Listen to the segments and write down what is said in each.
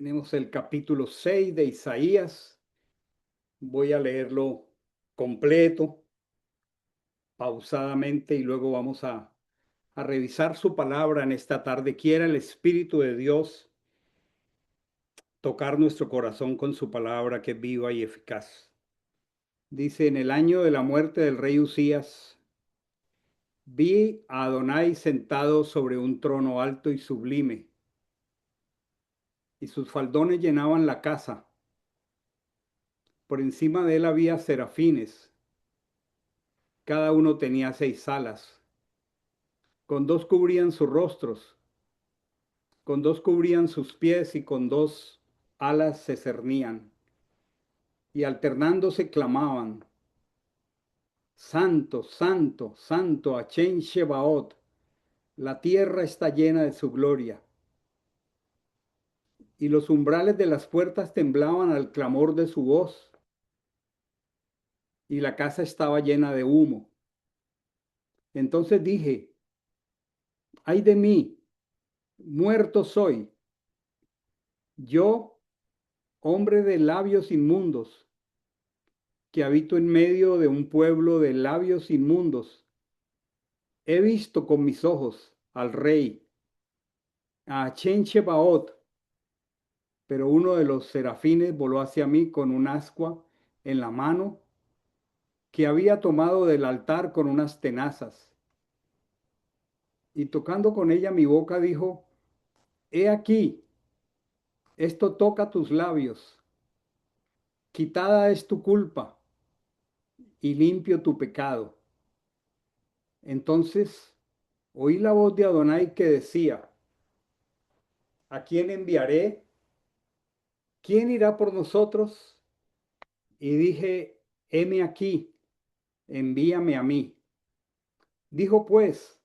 Tenemos el capítulo 6 de Isaías. Voy a leerlo completo, pausadamente, y luego vamos a revisar su palabra en esta tarde. Quiera el Espíritu de Dios tocar nuestro corazón con su palabra que es viva y eficaz. Dice, en el año de la muerte del rey Usías, vi a Adonai sentado sobre un trono alto y sublime, y sus faldones llenaban la casa. Por encima de él había serafines, cada uno tenía 6 alas. Con dos cubrían sus rostros, con dos cubrían sus pies y con dos alas se cernían. Y alternándose clamaban, Santo, Santo, Santo, Achén Shebaot, la tierra está llena de su gloria. Y los umbrales de las puertas temblaban al clamor de su voz, y la casa estaba llena de humo. Entonces dije, ay de mí, muerto soy, yo, hombre de labios inmundos, que habito en medio de un pueblo de labios inmundos. He visto con mis ojos al rey, a Achén Shebaot, pero uno de los serafines voló hacia mí con un ascua en la mano que había tomado del altar con unas tenazas. Y tocando con ella mi boca dijo, he aquí, esto toca tus labios, quitada es tu culpa y limpio tu pecado. Entonces oí la voz de Adonai que decía, ¿a quién enviaré? ¿Quién irá por nosotros? Y dije, heme aquí, envíame a mí. Dijo pues,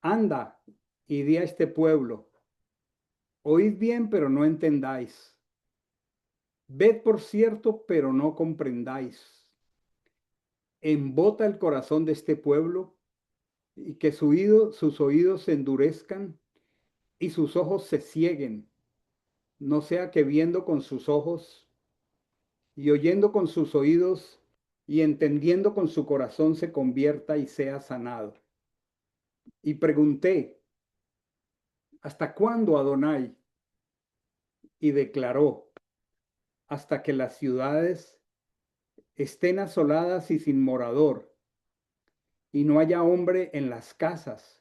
anda y di a este pueblo, oíd bien, pero no entendáis. Ved por cierto, pero no comprendáis. Embota el corazón de este pueblo y que sus oídos se endurezcan y sus ojos se cieguen, no sea que viendo con sus ojos y oyendo con sus oídos y entendiendo con su corazón se convierta y sea sanado. Y pregunté, ¿hasta cuándo, Adonai? Y declaró, hasta que las ciudades estén asoladas y sin morador, y no haya hombre en las casas,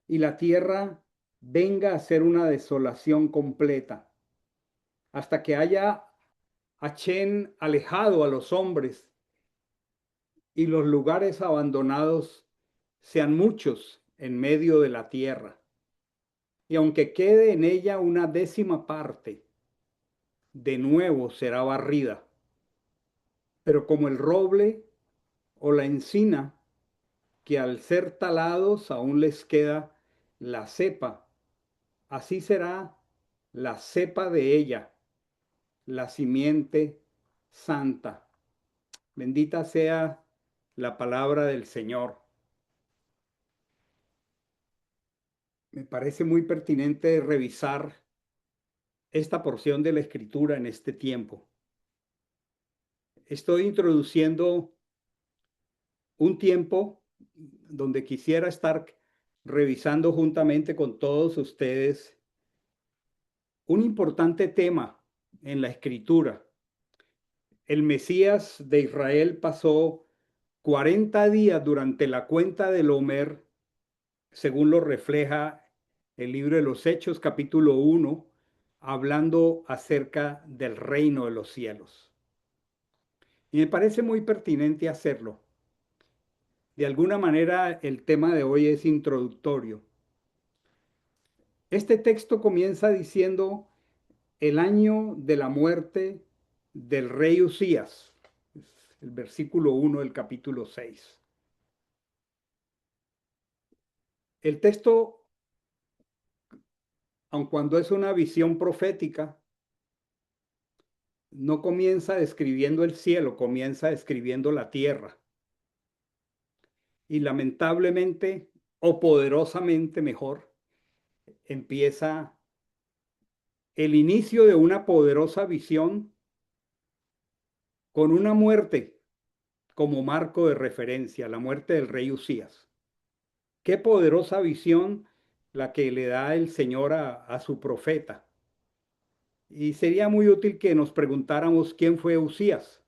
y la tierra venga a ser una desolación completa, hasta que haya Achén alejado a los hombres y los lugares abandonados sean muchos en medio de la tierra. Y aunque quede en ella una décima parte, de nuevo será barrida. Pero como el roble o la encina, que al ser talados aún les queda la cepa, así será la cepa de ella, la simiente santa. Bendita sea la palabra del Señor. Me parece muy pertinente revisar esta porción de la Escritura en este tiempo. Estoy introduciendo un tiempo donde quisiera estar revisando juntamente con todos ustedes un importante tema en la Escritura. El Mesías de Israel pasó 40 días durante la cuenta del Homer, según lo refleja el libro de los Hechos, capítulo 1, hablando acerca del reino de los cielos. Y me parece muy pertinente hacerlo. De alguna manera, el tema de hoy es introductorio. Este texto comienza diciendo el año de la muerte del rey Usías, el versículo 1 del capítulo 6. El texto, aun cuando es una visión profética, no comienza describiendo el cielo, comienza describiendo la tierra. Y lamentablemente, o poderosamente mejor, empieza el inicio de una poderosa visión con una muerte como marco de referencia, la muerte del rey Usías. Qué poderosa visión la que le da el Señor a su profeta. Y sería muy útil que nos preguntáramos quién fue Usías.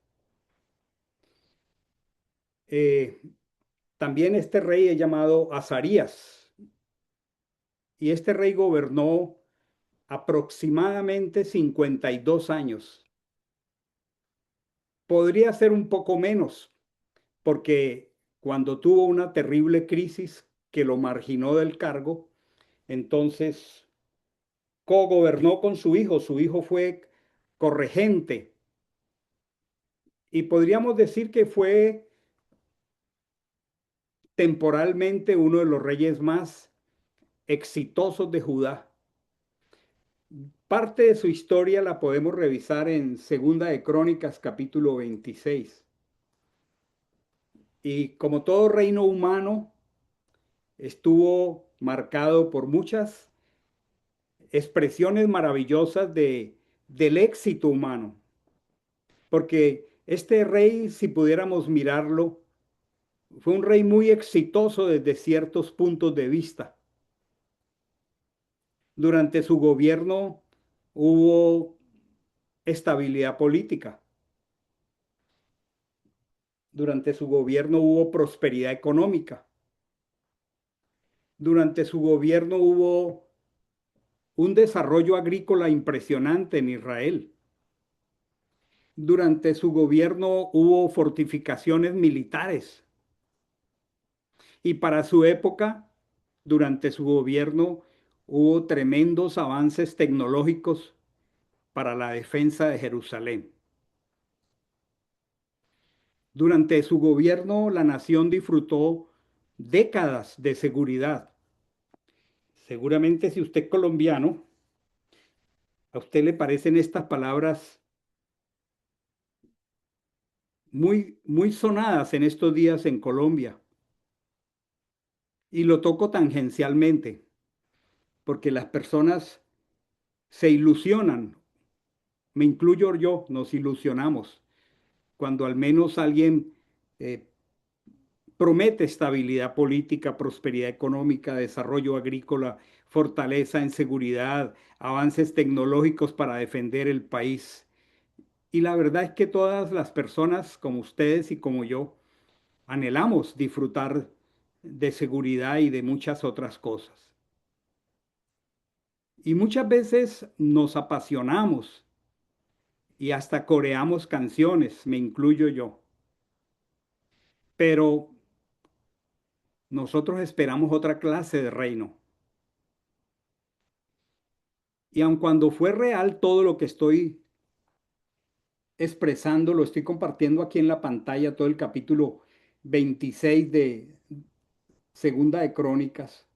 Eh, También este rey es llamado Azarías, y este rey gobernó aproximadamente 52 años. Podría ser un poco menos, porque cuando tuvo una terrible crisis que lo marginó del cargo, entonces cogobernó con su hijo fue corregente, y podríamos decir que fue temporalmente uno de los reyes más exitosos de Judá. Parte de su historia la podemos revisar en Segunda de Crónicas, capítulo 26. Y como todo reino humano, estuvo marcado por muchas expresiones maravillosas del éxito humano. Porque este rey, si pudiéramos mirarlo, fue un rey muy exitoso desde ciertos puntos de vista. Durante su gobierno hubo estabilidad política. Durante su gobierno hubo prosperidad económica. Durante su gobierno hubo un desarrollo agrícola impresionante en Israel. Durante su gobierno hubo fortificaciones militares. Y para su época, durante su gobierno, hubo tremendos avances tecnológicos para la defensa de Jerusalén. Durante su gobierno, la nación disfrutó décadas de seguridad. Seguramente si usted es colombiano, a usted le parecen estas palabras muy sonadas en estos días en Colombia. Y lo toco tangencialmente, porque las personas se ilusionan, me incluyo yo, nos ilusionamos, cuando al menos alguien eh, promete estabilidad política, prosperidad económica, desarrollo agrícola, fortaleza en seguridad, avances tecnológicos para defender el país. Y la verdad es que todas las personas como ustedes y como yo anhelamos disfrutar de seguridad y de muchas otras cosas. Y muchas veces nos apasionamos y hasta coreamos canciones, me incluyo yo. Pero nosotros esperamos otra clase de reino. Y aun cuando fue real todo lo que estoy expresando, lo estoy compartiendo aquí en la pantalla, todo el capítulo 26 de Segunda de Crónicas,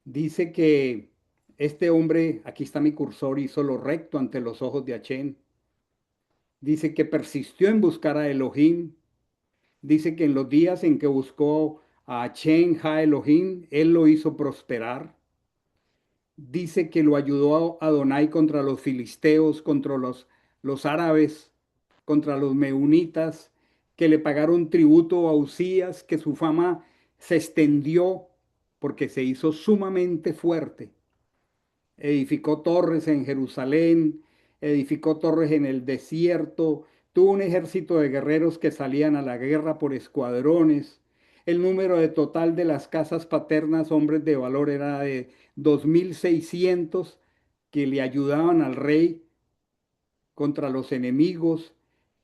dice que este hombre, aquí está mi cursor, hizo lo recto ante los ojos de Achén. Dice que persistió en buscar a Elohim. Dice que en los días en que buscó a Achén, Ha Elohim, él lo hizo prosperar. Dice que lo ayudó a Adonai contra los filisteos, contra los árabes, contra los meunitas, que le pagaron tributo a Usías, que su fama se extendió porque se hizo sumamente fuerte. Edificó torres en Jerusalén, edificó torres en el desierto, tuvo un ejército de guerreros que salían a la guerra por escuadrones. El número de total de las casas paternas, hombres de valor, era de 2.600 que le ayudaban al rey contra los enemigos,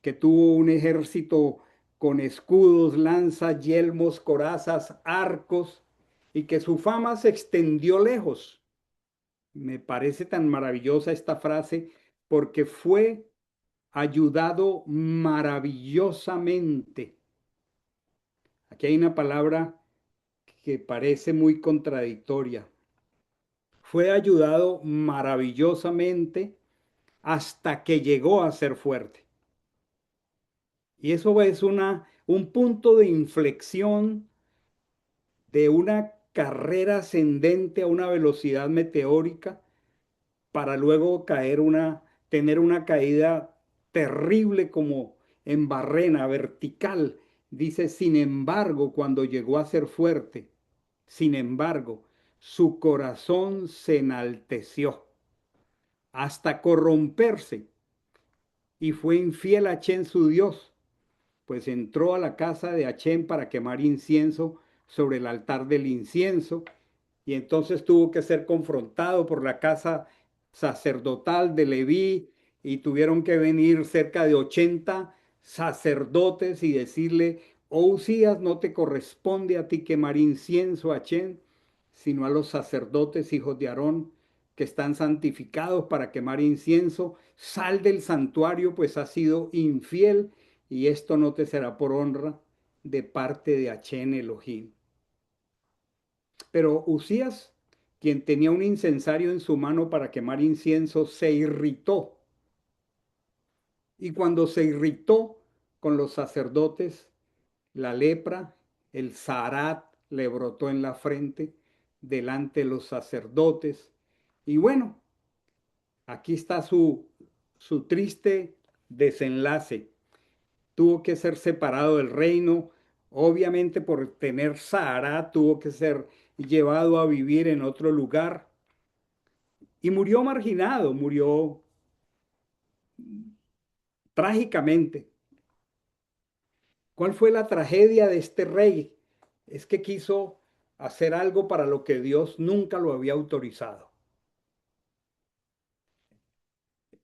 que tuvo un ejército con escudos, lanzas, yelmos, corazas, arcos, y que su fama se extendió lejos. Me parece tan maravillosa esta frase porque fue ayudado maravillosamente. Aquí hay una palabra que parece muy contradictoria. Fue ayudado maravillosamente hasta que llegó a ser fuerte. Y eso es un punto de inflexión de una carrera ascendente a una velocidad meteórica para luego tener una caída terrible como en barrena, vertical. Dice, sin embargo, cuando llegó a ser fuerte, sin embargo, su corazón se enalteció hasta corromperse y fue infiel a Achén su Dios, pues entró a la casa de Achén para quemar incienso sobre el altar del incienso y entonces tuvo que ser confrontado por la casa sacerdotal de Leví y tuvieron que venir cerca de 80 sacerdotes y decirle, oh Usías, no te corresponde a ti quemar incienso a Chen, sino a los sacerdotes hijos de Aarón que están santificados para quemar incienso. Sal del santuario, pues has sido infiel y esto no te será por honra de parte de Achén Elohim. Pero Usías, quien tenía un incensario en su mano para quemar incienso, se irritó. Y cuando se irritó con los sacerdotes, la lepra, el zarat, le brotó en la frente delante de los sacerdotes. Y bueno, aquí está su triste desenlace. Tuvo que ser separado del reino. Obviamente por tener zarat tuvo que ser llevado a vivir en otro lugar. Y murió marginado, murió trágicamente. ¿Cuál fue la tragedia de este rey? Es que quiso hacer algo para lo que Dios nunca lo había autorizado.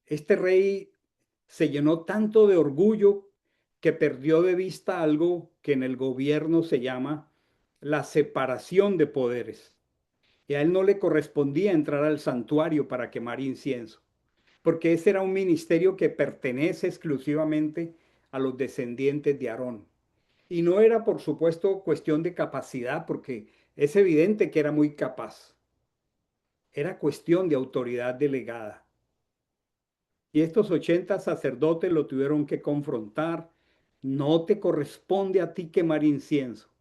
Este rey se llenó tanto de orgullo que perdió de vista algo que en el gobierno se llama la separación de poderes. Y a él no le correspondía entrar al santuario para quemar incienso, porque ese era un ministerio que pertenece exclusivamente a los descendientes de Aarón. Y no era, por supuesto, cuestión de capacidad, porque es evidente que era muy capaz. Era cuestión de autoridad delegada. Y estos 80 sacerdotes lo tuvieron que confrontar. No te corresponde a ti quemar incienso.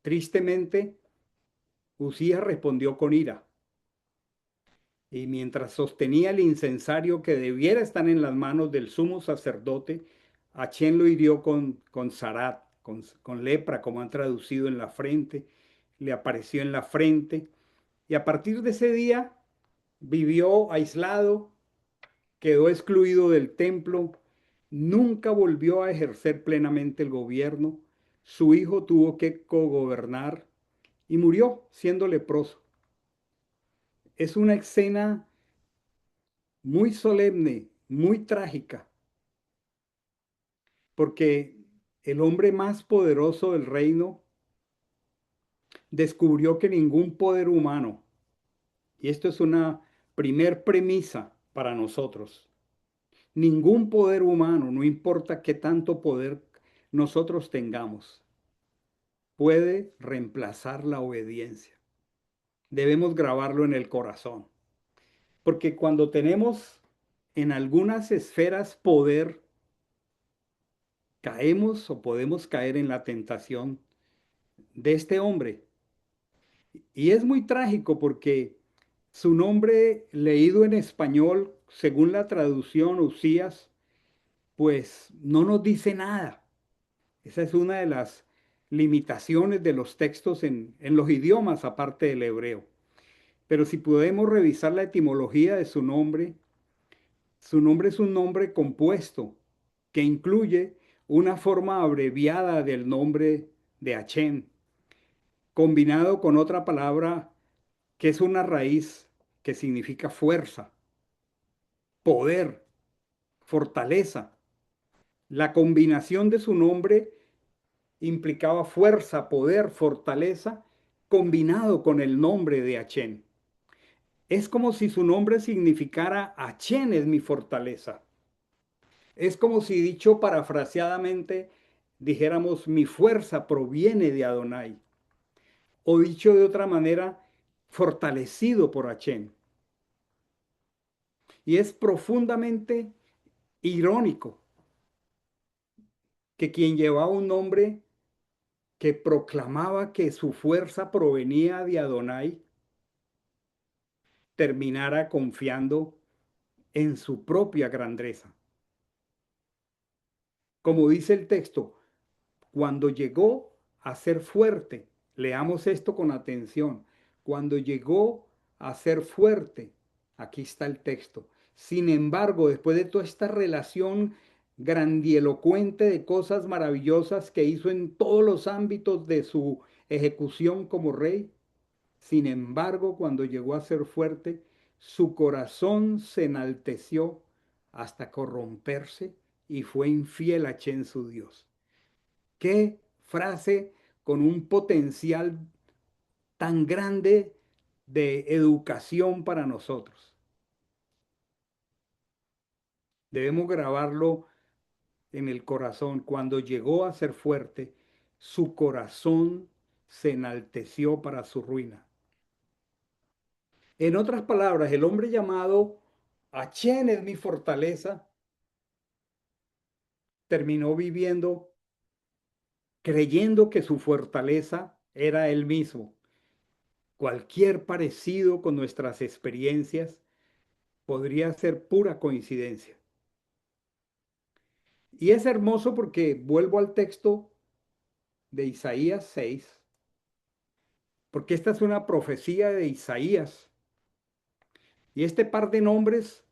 Tristemente, Usías respondió con ira. Y mientras sostenía el incensario que debiera estar en las manos del sumo sacerdote, Achén lo hirió con zarat, con lepra, como han traducido en la frente, le apareció en la frente. Y a partir de ese día vivió aislado, quedó excluido del templo, nunca volvió a ejercer plenamente el gobierno. Su hijo tuvo que cogobernar y murió siendo leproso. Es una escena muy solemne, muy trágica, porque el hombre más poderoso del reino descubrió que ningún poder humano, y esto es una primer premisa para nosotros, ningún poder humano, no importa qué tanto poder nosotros tengamos, puede reemplazar la obediencia. Debemos grabarlo en el corazón, porque cuando tenemos en algunas esferas poder, caemos o podemos caer en la tentación de este hombre. Y es muy trágico porque su nombre leído en español, según la traducción Usías, pues no nos dice nada. Esa es una de las limitaciones de los textos en los idiomas, aparte del hebreo. Pero si podemos revisar la etimología de su nombre es un nombre compuesto que incluye una forma abreviada del nombre de Achén, combinado con otra palabra que es una raíz que significa fuerza, poder, fortaleza. La combinación de su nombre implicaba fuerza, poder, fortaleza, combinado con el nombre de Achén. Es como si su nombre significara Achén es mi fortaleza. Es como si dicho parafraseadamente dijéramos mi fuerza proviene de Adonai. O dicho de otra manera, fortalecido por Achén. Y es profundamente irónico que quien llevaba un nombre que proclamaba que su fuerza provenía de Adonai, terminara confiando en su propia grandeza. Como dice el texto, cuando llegó a ser fuerte, leamos esto con atención, cuando llegó a ser fuerte, aquí está el texto. Sin embargo, después de toda esta relación grandielocuente de cosas maravillosas que hizo en todos los ámbitos de su ejecución como rey, sin embargo, cuando llegó a ser fuerte, su corazón se enalteció hasta corromperse y fue infiel a Chen su Dios. Qué frase con un potencial tan grande de educación para nosotros. Debemos grabarlo en el corazón. Cuando llegó a ser fuerte, su corazón se enalteció para su ruina. En otras palabras, el hombre llamado Achén es mi fortaleza, terminó viviendo creyendo que su fortaleza era él mismo. Cualquier parecido con nuestras experiencias podría ser pura coincidencia. Y es hermoso porque vuelvo al texto de Isaías 6, porque esta es una profecía de Isaías. Y este par de nombres,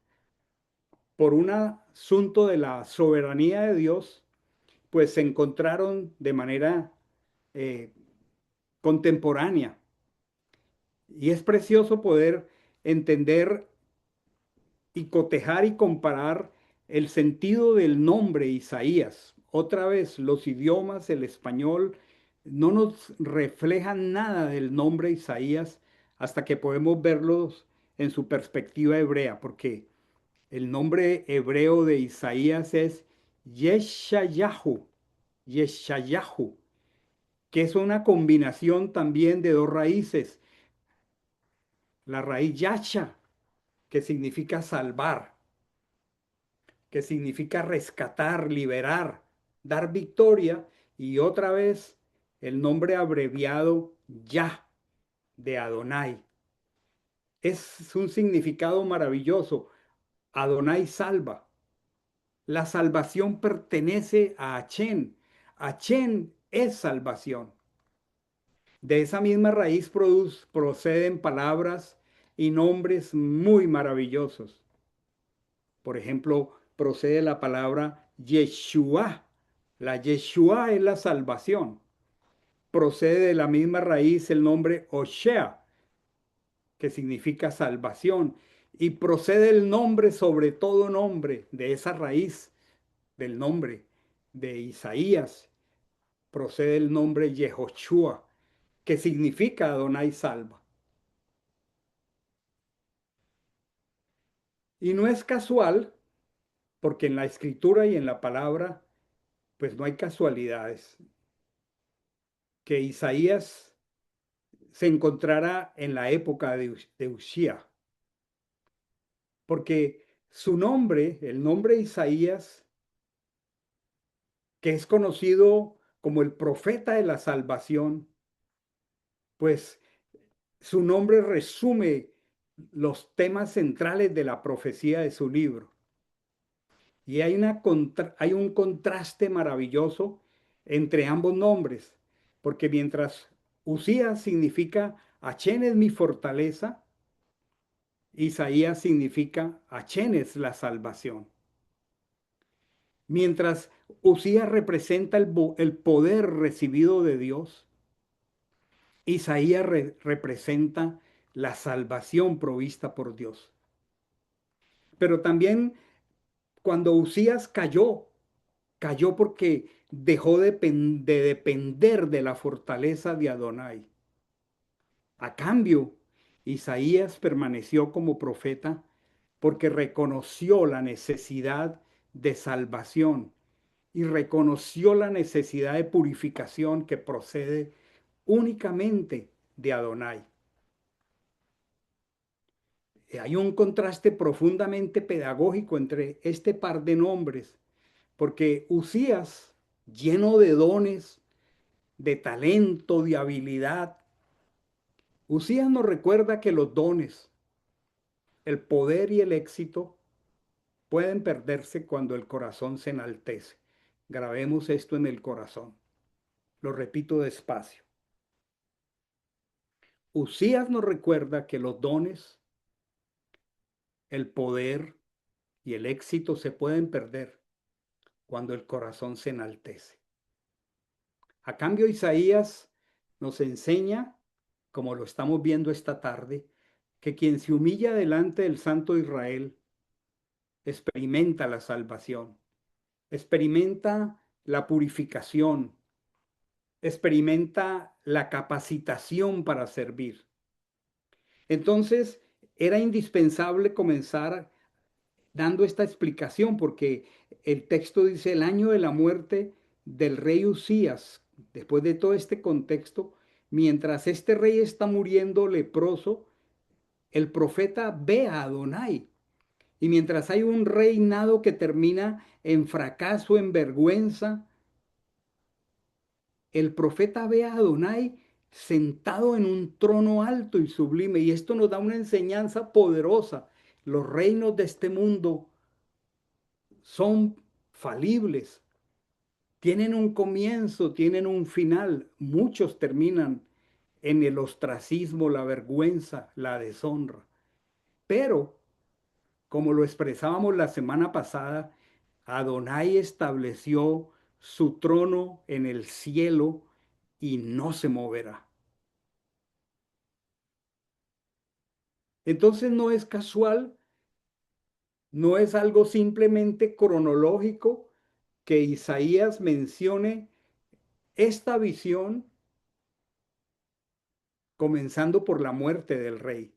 por un asunto de la soberanía de Dios, pues se encontraron de manera eh, contemporánea. Y es precioso poder entender y cotejar y comparar el sentido del nombre Isaías. Otra vez, los idiomas, el español, no nos reflejan nada del nombre Isaías hasta que podemos verlos en su perspectiva hebrea, porque el nombre hebreo de Isaías es Yeshayahu, Yeshayahu, que es una combinación también de dos raíces, la raíz Yasha, que significa salvar, que significa rescatar, liberar, dar victoria, y otra vez el nombre abreviado Yah de Adonai. Es un significado maravilloso. Adonai salva. La salvación pertenece a Achén. Achén es salvación. De esa misma raíz proceden palabras y nombres muy maravillosos. Por ejemplo, procede la palabra Yeshua. La Yeshua es la salvación. Procede de la misma raíz el nombre Oshea, que significa salvación. Y procede el nombre sobre todo nombre de esa raíz del nombre de Isaías. Procede el nombre Yehoshua, que significa Adonai salva. Y no es casual, porque en la escritura y en la palabra, pues no hay casualidades. Que Isaías se encontrara en la época de Usía, porque su nombre, el nombre Isaías, que es conocido como el profeta de la salvación, pues su nombre resume los temas centrales de la profecía de su libro. Y hay un contraste maravilloso entre ambos nombres, porque mientras Usías significa Achén es mi fortaleza, Isaías significa Achén es la salvación. Mientras Usías representa el poder recibido de Dios, Isaías representa la salvación provista por Dios. Pero también cuando Usías cayó, cayó porque dejó de depender de la fortaleza de Adonai. A cambio, Isaías permaneció como profeta porque reconoció la necesidad de salvación y reconoció la necesidad de purificación que procede únicamente de Adonai. Hay un contraste profundamente pedagógico entre este par de nombres, porque Usías, lleno de dones, de talento, de habilidad, Usías nos recuerda que los dones, El poder y el éxito pueden perderse cuando el corazón se enaltece. Grabemos esto en el corazón. Lo repito despacio. Usías nos recuerda que los dones, el poder y el éxito se pueden perder cuando el corazón se enaltece. A cambio, Isaías nos enseña, como lo estamos viendo esta tarde, que quien se humilla delante del Santo Israel experimenta la salvación, experimenta la purificación, experimenta la capacitación para servir. Entonces, era indispensable comenzar dando esta explicación porque el texto dice el año de la muerte del rey Usías. Después de todo este contexto, mientras este rey está muriendo leproso, el profeta ve a Adonai. Y mientras hay un reinado que termina en fracaso, en vergüenza, el profeta ve a Adonai sentado en un trono alto y sublime. Y esto nos da una enseñanza poderosa. Los reinos de este mundo son falibles, tienen un comienzo, tienen un final. Muchos terminan en el ostracismo, la vergüenza, la deshonra. Pero, como lo expresábamos la semana pasada, Adonai estableció su trono en el cielo y no se moverá. Entonces no es casual, no es algo simplemente cronológico que Isaías mencione esta visión comenzando por la muerte del rey.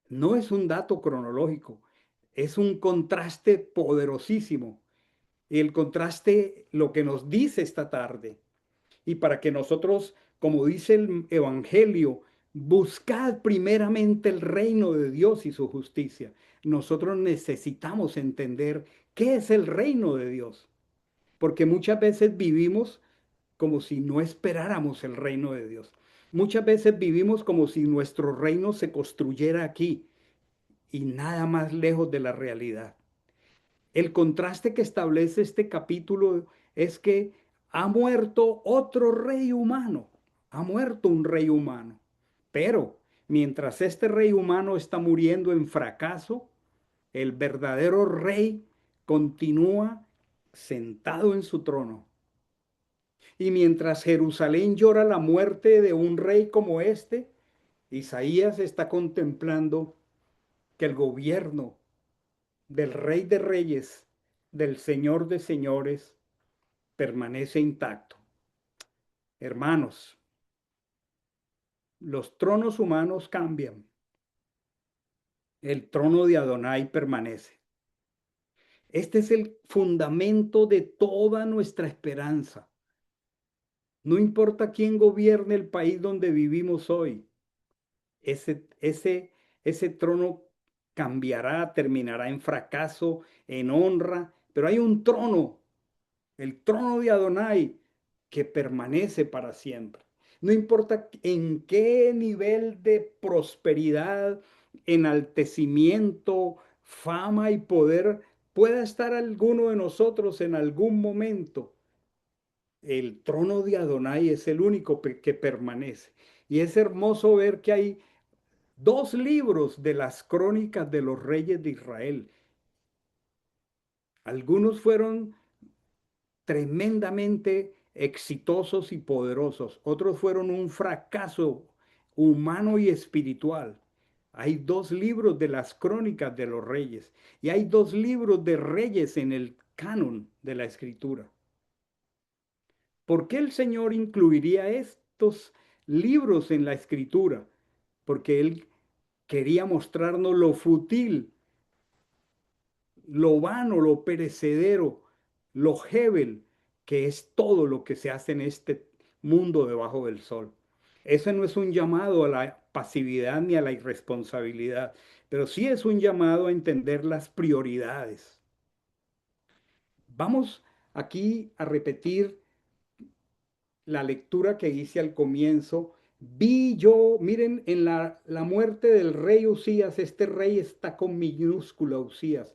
No es un dato cronológico, es un contraste poderosísimo. Y el contraste, lo que nos dice esta tarde, y para que nosotros, como dice el Evangelio, buscad primeramente el reino de Dios y su justicia. Nosotros necesitamos entender qué es el reino de Dios, porque muchas veces vivimos como si no esperáramos el reino de Dios. Muchas veces vivimos como si nuestro reino se construyera aquí y nada más lejos de la realidad. El contraste que establece este capítulo es que ha muerto otro rey humano, ha muerto un rey humano, pero mientras este rey humano está muriendo en fracaso, el verdadero rey continúa sentado en su trono. Y mientras Jerusalén llora la muerte de un rey como este, Isaías está contemplando que el gobierno del Rey de Reyes, del Señor de Señores, permanece intacto. Hermanos, los tronos humanos cambian, el trono de Adonai permanece. Este es el fundamento de toda nuestra esperanza. No importa quién gobierne el país donde vivimos hoy, ese trono cambiará, terminará en fracaso, en honra, pero hay un trono, el trono de Adonai, que permanece para siempre. No importa en qué nivel de prosperidad, enaltecimiento, fama y poder pueda estar alguno de nosotros en algún momento, el trono de Adonai es el único que permanece. Y es hermoso ver que hay dos libros de las crónicas de los reyes de Israel. Algunos fueron tremendamente exitosos y poderosos, otros fueron un fracaso humano y espiritual. Hay dos libros de las crónicas de los reyes y hay dos libros de reyes en el canon de la escritura. ¿Por qué el Señor incluiría estos libros en la escritura? Porque Él quería mostrarnos lo fútil, lo vano, lo perecedero, lo hebel, que es todo lo que se hace en este mundo debajo del sol. Eso no es un llamado a la pasividad ni a la irresponsabilidad, pero sí es un llamado a entender las prioridades. Vamos aquí a repetir la lectura que hice al comienzo Vi yo, miren, en la muerte del rey Usías, este rey está con minúscula Usías.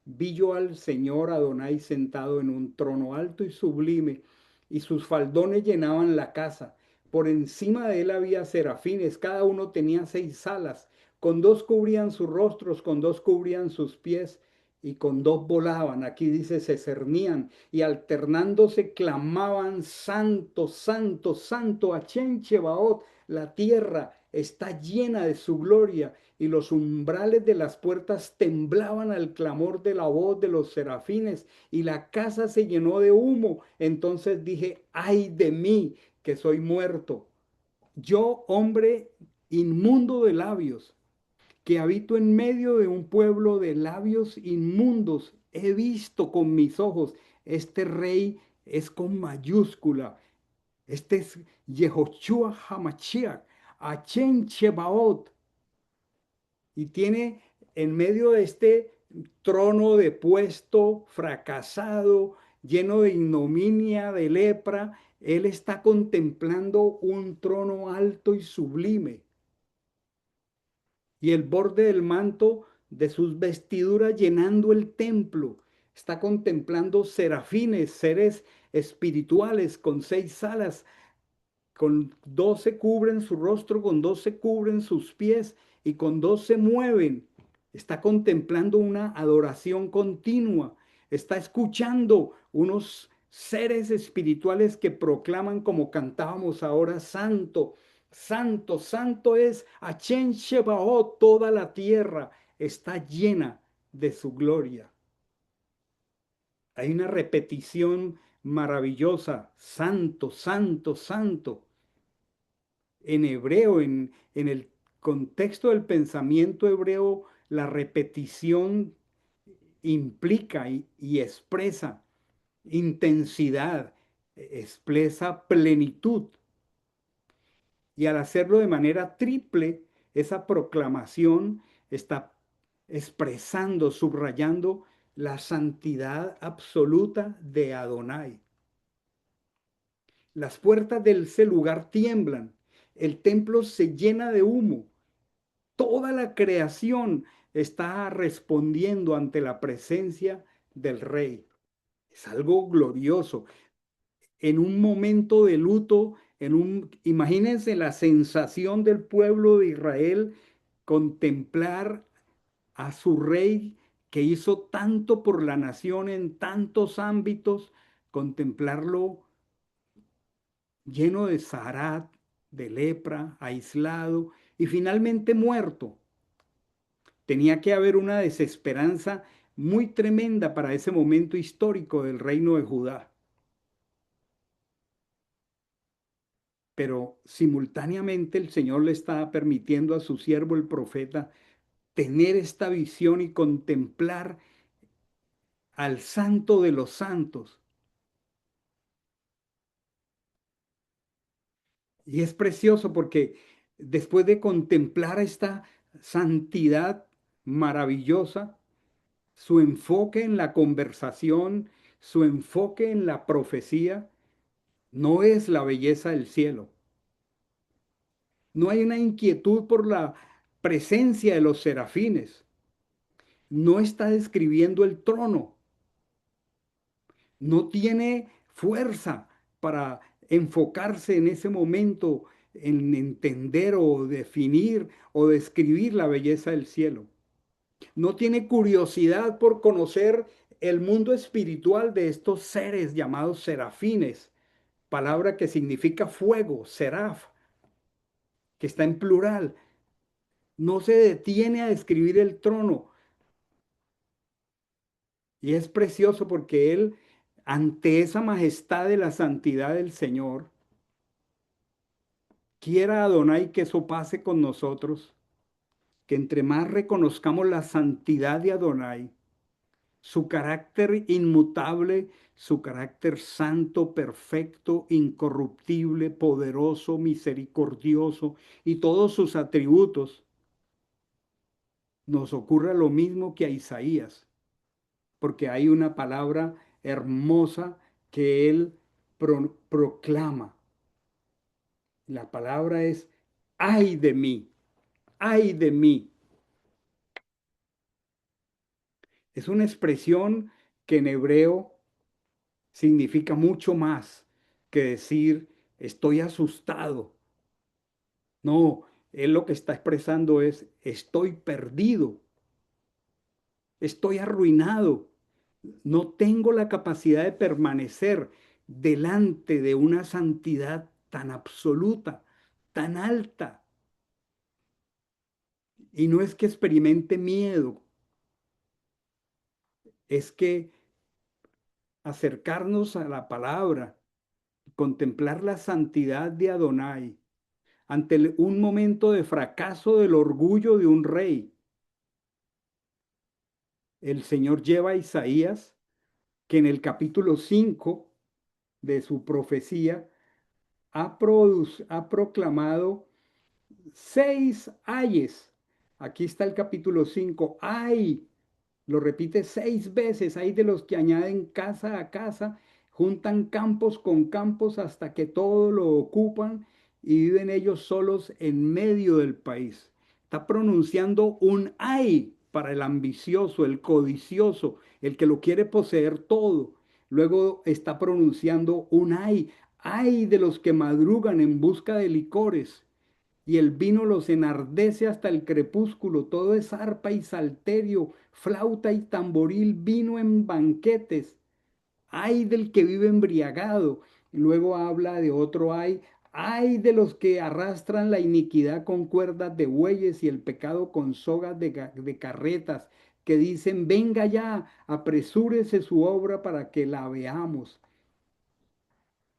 Vi yo al Señor Adonai sentado en un trono alto y sublime, y sus faldones llenaban la casa. Por encima de él había serafines, cada uno tenía 6 alas. Con dos cubrían sus rostros, con dos cubrían sus pies, y con dos volaban. Aquí dice, se cernían, y alternándose clamaban, Santo, Santo, Santo, Achén Chebaot, la tierra está llena de su gloria y los umbrales de las puertas temblaban al clamor de la voz de los serafines, y la casa se llenó de humo. Entonces dije, ay de mí, que soy muerto, yo hombre inmundo de labios, que habito en medio de un pueblo de labios inmundos. He visto con mis ojos, este rey es con mayúscula, este es Yehoshua Hamashiach, Achen Chebaot, y tiene en medio de este trono de puesto fracasado, lleno de ignominia, de lepra, él está contemplando un trono alto y sublime, y el borde del manto de sus vestiduras llenando el templo. Está contemplando serafines, seres espirituales con 6 alas, con 12 cubren su rostro, con 12 cubren sus pies y con 12 mueven. Está contemplando una adoración continua. Está escuchando unos seres espirituales que proclaman, como cantábamos ahora, Santo, Santo, Santo es Achen Shebaot, toda la tierra está llena de su gloria. Hay una repetición maravillosa, Santo, Santo, Santo. En hebreo, en el contexto del pensamiento hebreo, la repetición implica y expresa intensidad, expresa plenitud. Y al hacerlo de manera triple, esa proclamación está expresando, subrayando la santidad absoluta de Adonai. Las puertas de ese lugar tiemblan, el templo se llena de humo. Toda la creación está respondiendo ante la presencia del Rey. Es algo glorioso. En un momento de luto, imagínense la sensación del pueblo de Israel contemplar a su Rey que hizo tanto por la nación en tantos ámbitos, contemplarlo lleno de zarat, de lepra, aislado y finalmente muerto. Tenía que haber una desesperanza muy tremenda para ese momento histórico del reino de Judá. Pero simultáneamente el Señor le estaba permitiendo a su siervo el profeta tener esta visión y contemplar al santo de los santos. Y es precioso porque después de contemplar esta santidad maravillosa, su enfoque en la conversación, su enfoque en la profecía, no es la belleza del cielo. No hay una inquietud por la presencia de los serafines. No está describiendo el trono. No tiene fuerza para enfocarse en ese momento en entender o definir o describir la belleza del cielo. No tiene curiosidad por conocer el mundo espiritual de estos seres llamados serafines, palabra que significa fuego, seraf, que está en plural. No se detiene a describir el trono. Y es precioso porque él, ante esa majestad de la santidad del Señor, quiera Adonai que eso pase con nosotros, que entre más reconozcamos la santidad de Adonai, su carácter inmutable, su carácter santo, perfecto, incorruptible, poderoso, misericordioso y todos sus atributos, nos ocurra lo mismo que a Isaías, porque hay una palabra hermosa que él proclama. La palabra es ay de mí, ay de mí. Es una expresión que en hebreo significa mucho más que decir estoy asustado. No, él lo que está expresando es estoy perdido, estoy arruinado, no tengo la capacidad de permanecer delante de una santidad tan absoluta, tan alta. Y no es que experimente miedo, es que acercarnos a la palabra, contemplar la santidad de Adonai ante un momento de fracaso del orgullo de un rey. El Señor lleva a Isaías, que en el capítulo 5 de su profecía ha proclamado seis ayes. Aquí está el capítulo 5. Ay, lo repite seis veces. Hay de los que añaden casa a casa, juntan campos con campos hasta que todo lo ocupan y viven ellos solos en medio del país. Está pronunciando un ay para el ambicioso, el codicioso, el que lo quiere poseer todo. Luego está pronunciando un ay de los que madrugan en busca de licores y el vino los enardece hasta el crepúsculo, todo es arpa y salterio, flauta y tamboril, vino en banquetes. Ay del que vive embriagado. Y luego habla de otro ay de los que arrastran la iniquidad con cuerdas de bueyes y el pecado con sogas de carretas, que dicen, venga ya, apresúrese su obra para que la veamos.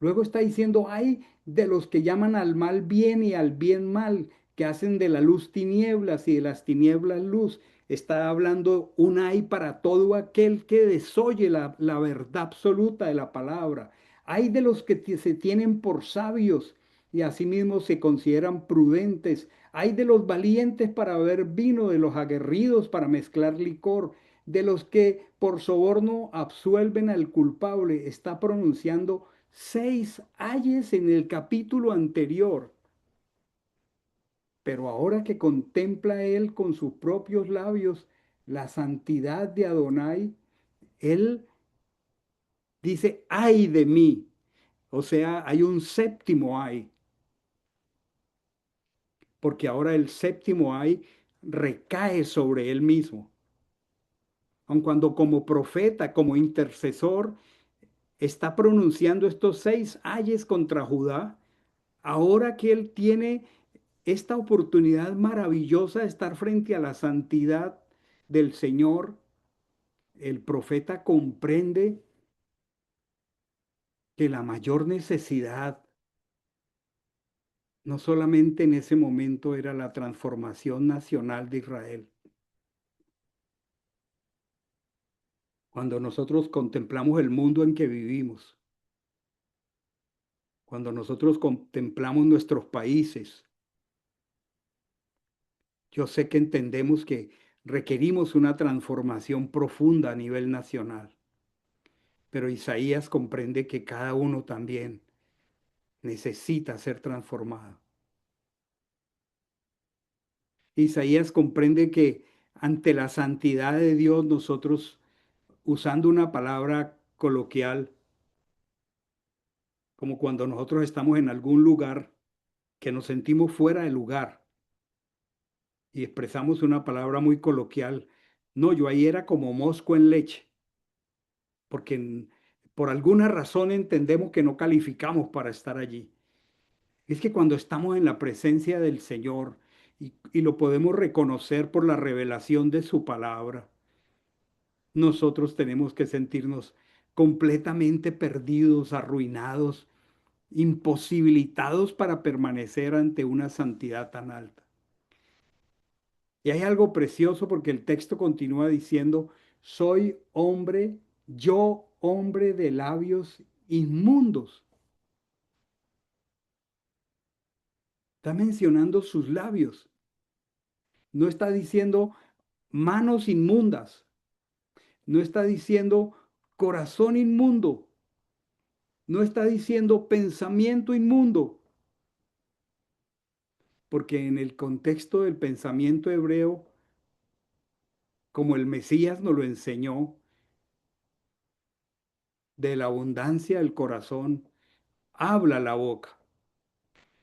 Luego está diciendo, hay de los que llaman al mal bien y al bien mal, que hacen de la luz tinieblas y de las tinieblas luz. Está hablando un hay para todo aquel que desoye la verdad absoluta de la palabra. Hay de los que se tienen por sabios y asimismo se consideran prudentes. Hay de los valientes para beber vino, de los aguerridos para mezclar licor, de los que por soborno absuelven al culpable. Está pronunciando seis ayes en el capítulo anterior, pero ahora que contempla él con sus propios labios la santidad de Adonai, él dice, ay de mí. O sea, hay un séptimo ay, porque ahora el séptimo ay recae sobre él mismo. Aun cuando como profeta, como intercesor, está pronunciando estos seis ayes contra Judá, ahora que él tiene esta oportunidad maravillosa de estar frente a la santidad del Señor, el profeta comprende que la mayor necesidad no solamente en ese momento era la transformación nacional de Israel. Cuando nosotros contemplamos el mundo en que vivimos, cuando nosotros contemplamos nuestros países, yo sé que entendemos que requerimos una transformación profunda a nivel nacional, pero Isaías comprende que cada uno también necesita ser transformado. Isaías comprende que ante la santidad de Dios nosotros, usando una palabra coloquial, como cuando nosotros estamos en algún lugar que nos sentimos fuera de lugar y expresamos una palabra muy coloquial, no, yo ahí era como mosco en leche, porque por alguna razón entendemos que no calificamos para estar allí. Es que cuando estamos en la presencia del Señor y lo podemos reconocer por la revelación de su palabra, nosotros tenemos que sentirnos completamente perdidos, arruinados, imposibilitados para permanecer ante una santidad tan alta. Y hay algo precioso porque el texto continúa diciendo, soy hombre, yo hombre de labios inmundos. Está mencionando sus labios. No está diciendo manos inmundas. No está diciendo corazón inmundo. No está diciendo pensamiento inmundo. porque en el contexto del pensamiento hebreo, como el Mesías nos lo enseñó, de la abundancia del corazón, habla la boca,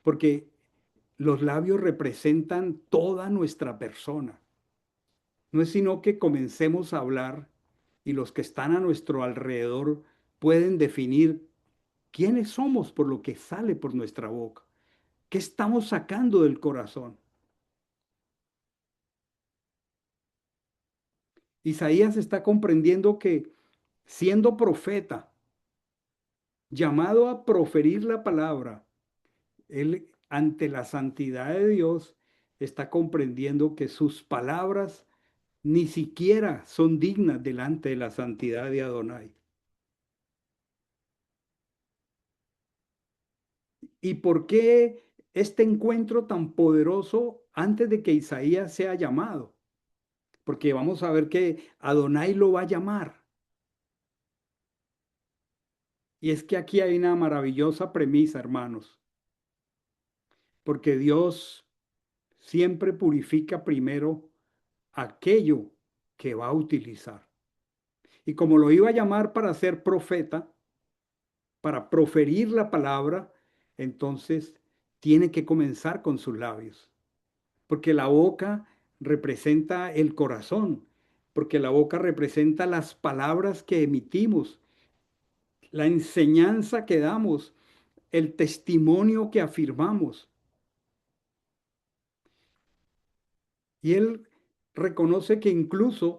porque los labios representan toda nuestra persona. No es sino que comencemos a hablar y los que están a nuestro alrededor pueden definir quiénes somos por lo que sale por nuestra boca, qué estamos sacando del corazón. Isaías está comprendiendo que siendo profeta, llamado a proferir la palabra, él ante la santidad de Dios está comprendiendo que sus palabras ni siquiera son dignas delante de la santidad de Adonai. ¿Y por qué este encuentro tan poderoso antes de que Isaías sea llamado? Porque vamos a ver que Adonai lo va a llamar. Y es que aquí hay una maravillosa premisa, hermanos, porque Dios siempre purifica primero aquello que va a utilizar. Y como lo iba a llamar para ser profeta, para proferir la palabra, entonces tiene que comenzar con sus labios, porque la boca representa el corazón, porque la boca representa las palabras que emitimos, la enseñanza que damos, el testimonio que afirmamos. Y él reconoce que incluso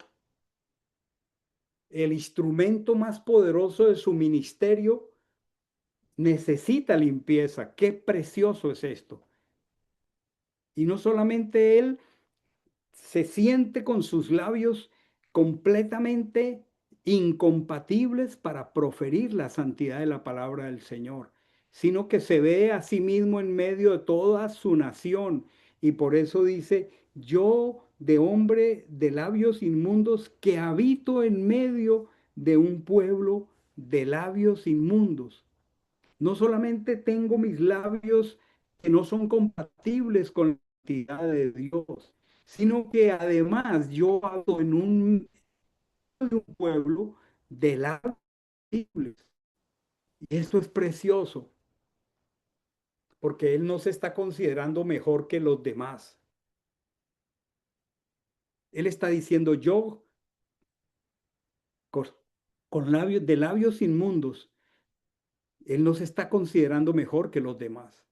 el instrumento más poderoso de su ministerio necesita limpieza. Qué precioso es esto. Y no solamente él se siente con sus labios completamente incompatibles para proferir la santidad de la palabra del Señor, sino que se ve a sí mismo en medio de toda su nación. Y por eso dice, yo de hombre de labios inmundos que habito en medio de un pueblo de labios inmundos. No solamente tengo mis labios que no son compatibles con la santidad de Dios, sino que además yo hablo de un pueblo de labios compatibles. Y esto es precioso, porque Él no se está considerando mejor que los demás. Él está diciendo, yo con, con labios de labios inmundos, Él no se está considerando mejor que los demás.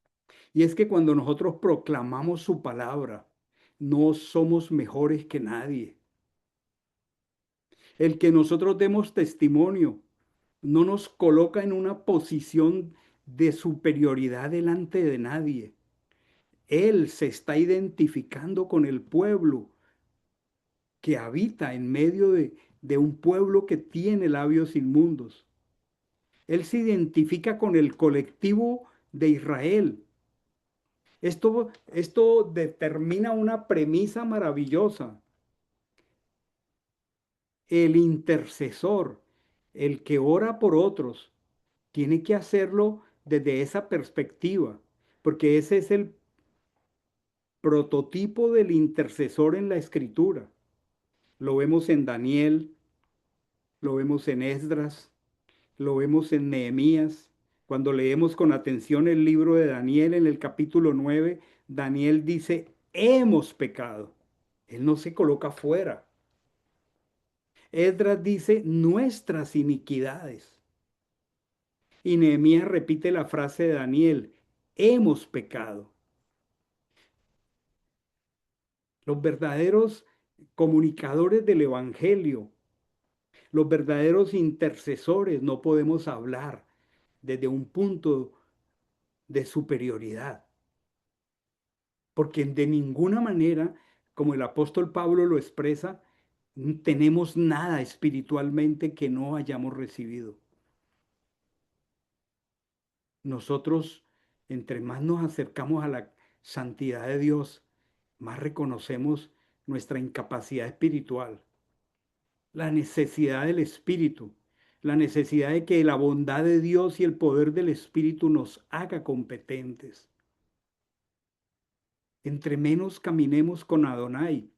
Y es que cuando nosotros proclamamos su palabra, no somos mejores que nadie. El que nosotros demos testimonio no nos coloca en una posición de superioridad delante de nadie. Él se está identificando con el pueblo que habita en medio de un pueblo que tiene labios inmundos. Él se identifica con el colectivo de Israel. Esto determina una premisa maravillosa. El intercesor, el que ora por otros, tiene que hacerlo desde esa perspectiva, porque ese es el prototipo del intercesor en la escritura. Lo vemos en Daniel, lo vemos en Esdras, lo vemos en Nehemías. Cuando leemos con atención el libro de Daniel en el capítulo 9, Daniel dice, hemos pecado. Él no se coloca fuera. Esdras dice, nuestras iniquidades. Y Nehemías repite la frase de Daniel, hemos pecado. Los verdaderos comunicadores del Evangelio, los verdaderos intercesores, no podemos hablar desde un punto de superioridad, porque de ninguna manera, como el apóstol Pablo lo expresa, tenemos nada espiritualmente que no hayamos recibido. Nosotros, entre más nos acercamos a la santidad de Dios, más reconocemos nuestra incapacidad espiritual, la necesidad del Espíritu, la necesidad de que la bondad de Dios y el poder del Espíritu nos haga competentes. Entre menos caminemos con Adonai,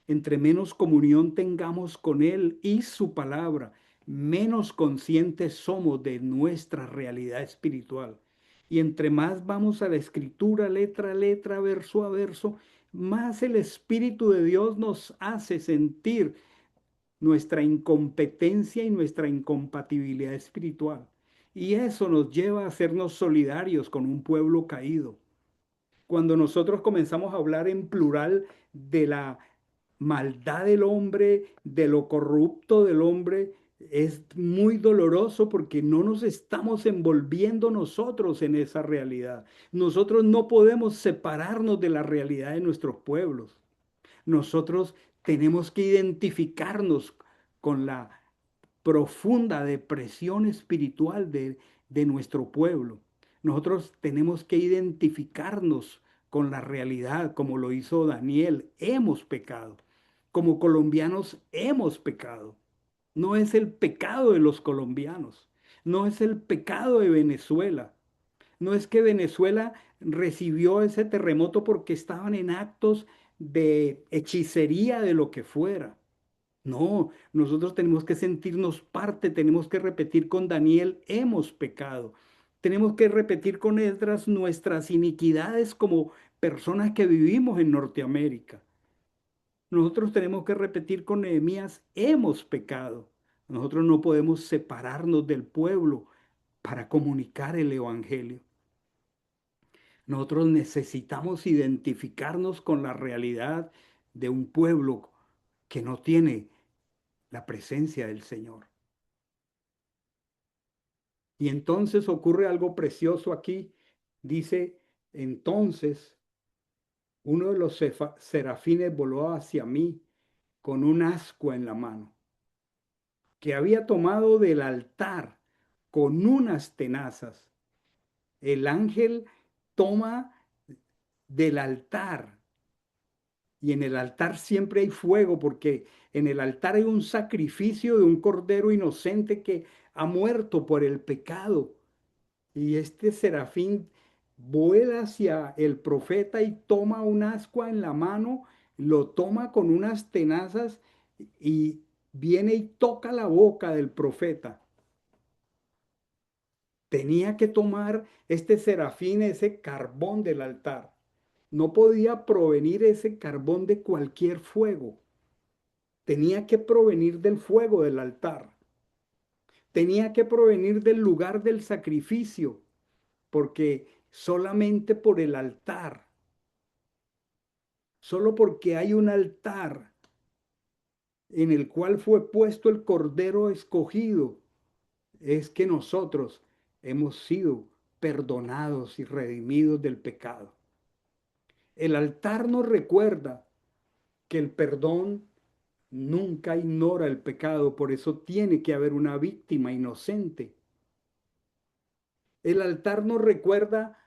entre menos comunión tengamos con Él y su palabra, menos conscientes somos de nuestra realidad espiritual. Y entre más vamos a la escritura, letra a letra, verso a verso, más el Espíritu de Dios nos hace sentir nuestra incompetencia y nuestra incompatibilidad espiritual. Y eso nos lleva a hacernos solidarios con un pueblo caído. Cuando nosotros comenzamos a hablar en plural de la maldad del hombre, de lo corrupto del hombre, es muy doloroso porque no nos estamos envolviendo nosotros en esa realidad. Nosotros no podemos separarnos de la realidad de nuestros pueblos. Nosotros tenemos que identificarnos con la profunda depresión espiritual de nuestro pueblo. Nosotros tenemos que identificarnos con la realidad, como lo hizo Daniel. Hemos pecado. Como colombianos hemos pecado. No es el pecado de los colombianos. No es el pecado de Venezuela. No es que Venezuela recibió ese terremoto porque estaban en actos de hechicería de lo que fuera. No, nosotros tenemos que sentirnos parte, tenemos que repetir con Daniel, hemos pecado. Tenemos que repetir con Esdras nuestras iniquidades como personas que vivimos en Norteamérica. Nosotros tenemos que repetir con Nehemías, hemos pecado. Nosotros no podemos separarnos del pueblo para comunicar el Evangelio. Nosotros necesitamos identificarnos con la realidad de un pueblo que no tiene la presencia del Señor. Y entonces ocurre algo precioso aquí. Dice, entonces uno de los serafines voló hacia mí con un ascua en la mano, que había tomado del altar con unas tenazas. El ángel toma del altar y en el altar siempre hay fuego porque en el altar hay un sacrificio de un cordero inocente que ha muerto por el pecado. Y este serafín vuela hacia el profeta y toma un ascua en la mano, lo toma con unas tenazas y viene y toca la boca del profeta. Tenía que tomar este serafín ese carbón del altar. No podía provenir ese carbón de cualquier fuego. Tenía que provenir del fuego del altar. Tenía que provenir del lugar del sacrificio, porque solamente por el altar, solo porque hay un altar en el cual fue puesto el cordero escogido, es que nosotros hemos sido perdonados y redimidos del pecado. El altar nos recuerda que el perdón nunca ignora el pecado, por eso tiene que haber una víctima inocente. El altar nos recuerda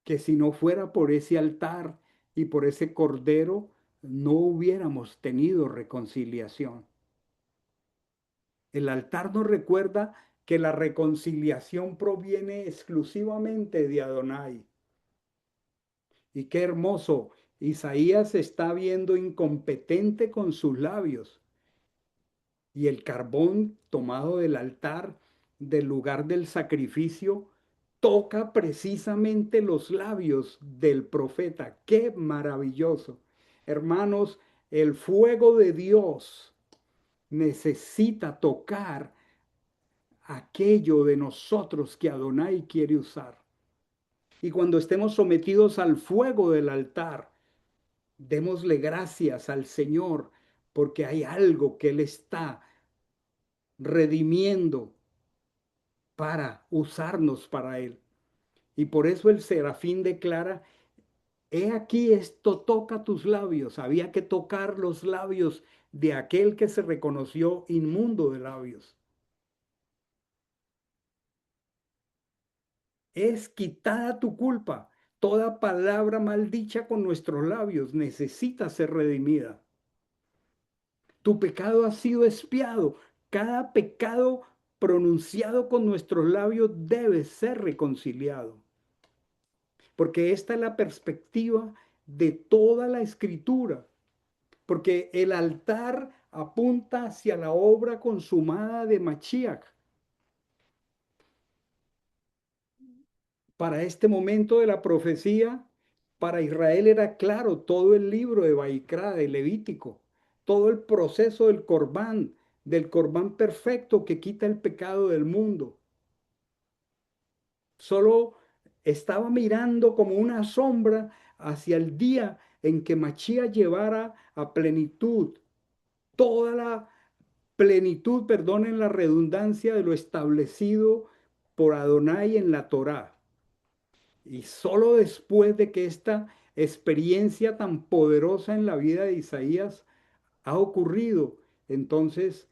que si no fuera por ese altar y por ese cordero, no hubiéramos tenido reconciliación. El altar nos recuerda que la reconciliación proviene exclusivamente de Adonai. Y qué hermoso, Isaías está viendo incompetente con sus labios y el carbón tomado del altar, del lugar del sacrificio, toca precisamente los labios del profeta. ¡Qué maravilloso! Hermanos, el fuego de Dios necesita tocar aquello de nosotros que Adonai quiere usar. Y cuando estemos sometidos al fuego del altar, démosle gracias al Señor porque hay algo que Él está redimiendo para usarnos para Él. Y por eso el serafín declara, he aquí esto toca tus labios. Había que tocar los labios de aquel que se reconoció inmundo de labios. Es quitada tu culpa. Toda palabra maldicha con nuestros labios necesita ser redimida. Tu pecado ha sido expiado. Cada pecado pronunciado con nuestros labios debe ser reconciliado. porque esta es la perspectiva de toda la escritura, porque el altar apunta hacia la obra consumada de Mashiach. Para este momento de la profecía, para Israel era claro todo el libro de Baicrá, de Levítico, todo el proceso del corbán perfecto que quita el pecado del mundo. Solo estaba mirando como una sombra hacia el día en que Mashiach llevara a plenitud toda la plenitud, perdonen la redundancia, de lo establecido por Adonai en la Torá. Y solo después de que esta experiencia tan poderosa en la vida de Isaías ha ocurrido, entonces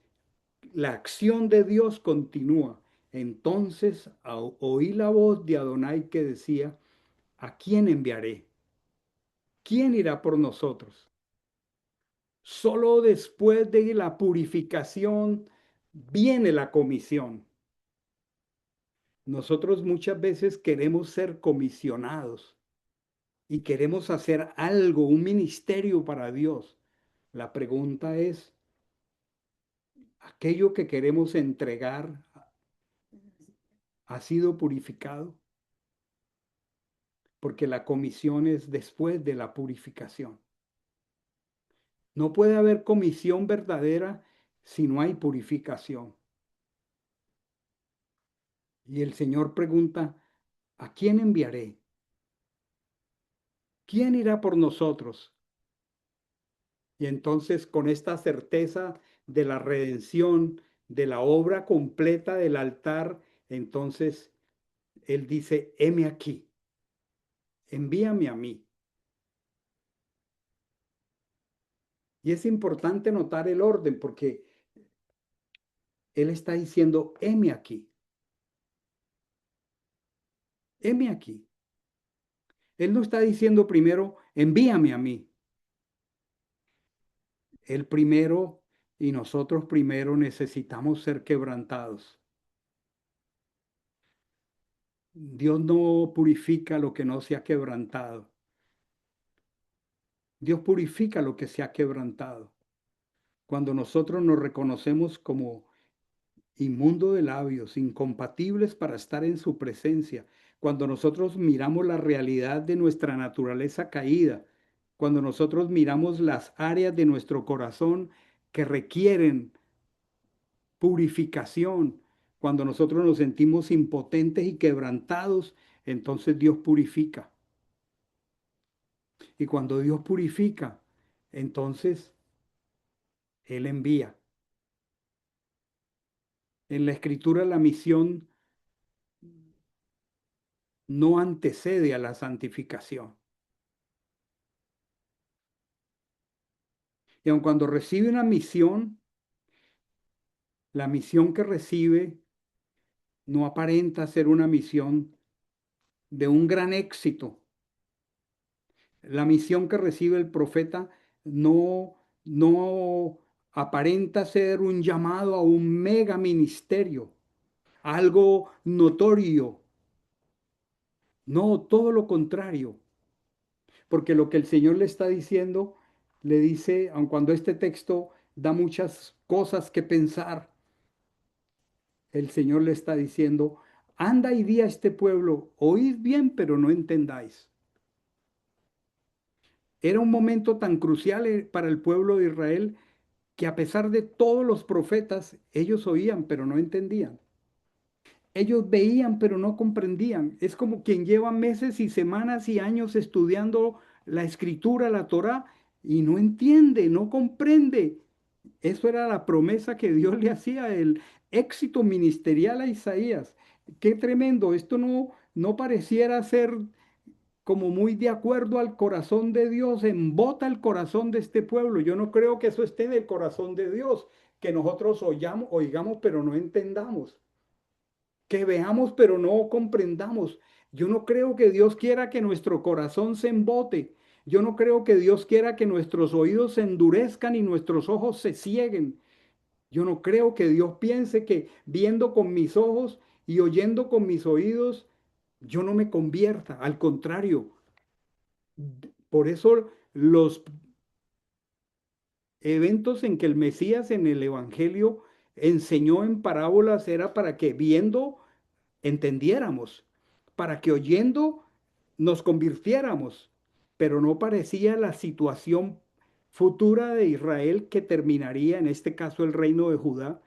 la acción de Dios continúa. Entonces oí la voz de Adonai que decía, ¿a quién enviaré? ¿Quién irá por nosotros? Solo después de la purificación viene la comisión. Nosotros muchas veces queremos ser comisionados y queremos hacer algo, un ministerio para Dios. La pregunta es, ¿aquello que queremos entregar ha sido purificado? Porque la comisión es después de la purificación. No puede haber comisión verdadera si no hay purificación. Y el Señor pregunta, ¿a quién enviaré? ¿Quién irá por nosotros? Y entonces con esta certeza de la redención, de la obra completa del altar, entonces Él dice, heme aquí, envíame a mí. Y es importante notar el orden porque Él está diciendo, heme aquí, heme aquí. Él no está diciendo primero, envíame a mí. Él primero y nosotros primero necesitamos ser quebrantados. Dios no purifica lo que no se ha quebrantado. Dios purifica lo que se ha quebrantado. Cuando nosotros nos reconocemos como inmundo de labios, incompatibles para estar en su presencia, cuando nosotros miramos la realidad de nuestra naturaleza caída, cuando nosotros miramos las áreas de nuestro corazón que requieren purificación, cuando nosotros nos sentimos impotentes y quebrantados, entonces Dios purifica. Y cuando Dios purifica, entonces Él envía. En la escritura la misión no antecede a la santificación. Y aun cuando recibe una misión, la misión que recibe no aparenta ser una misión de un gran éxito. La misión que recibe el profeta no aparenta ser un llamado a un mega ministerio, algo notorio. No, todo lo contrario. Porque lo que el Señor le está diciendo, le dice, aun cuando este texto da muchas cosas que pensar, el Señor le está diciendo, anda y di a este pueblo, oíd bien, pero no entendáis. Era un momento tan crucial para el pueblo de Israel que a pesar de todos los profetas, ellos oían, pero no entendían. Ellos veían, pero no comprendían. Es como quien lleva meses y semanas y años estudiando la escritura, la Torá, y no entiende, no comprende. Eso era la promesa que Dios le hacía, el éxito ministerial a Isaías. Qué tremendo. Esto no pareciera ser como muy de acuerdo al corazón de Dios, embota el corazón de este pueblo. Yo no creo que eso esté en el corazón de Dios, que nosotros oigamos, pero no entendamos, que veamos, pero no comprendamos. Yo no creo que Dios quiera que nuestro corazón se embote. Yo no creo que Dios quiera que nuestros oídos se endurezcan y nuestros ojos se cieguen. Yo no creo que Dios piense que viendo con mis ojos y oyendo con mis oídos yo no me convierta, al contrario. Por eso los eventos en que el Mesías en el Evangelio enseñó en parábolas era para que viendo entendiéramos, para que oyendo nos convirtiéramos, pero no parecía la situación futura de Israel que terminaría, en este caso el reino de Judá,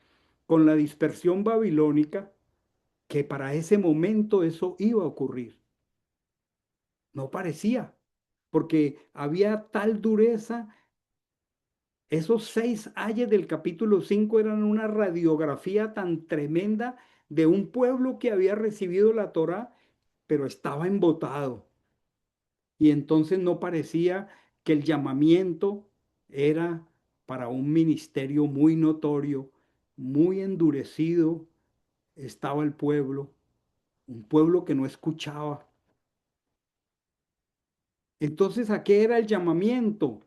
con la dispersión babilónica, que para ese momento eso iba a ocurrir. No parecía, porque había tal dureza. Esos 6 ayes del capítulo 5 eran una radiografía tan tremenda de un pueblo que había recibido la Torá, pero estaba embotado. Y entonces no parecía que el llamamiento era para un ministerio muy notorio, muy endurecido. Estaba el pueblo, un pueblo que no escuchaba. Entonces, ¿a qué era el llamamiento?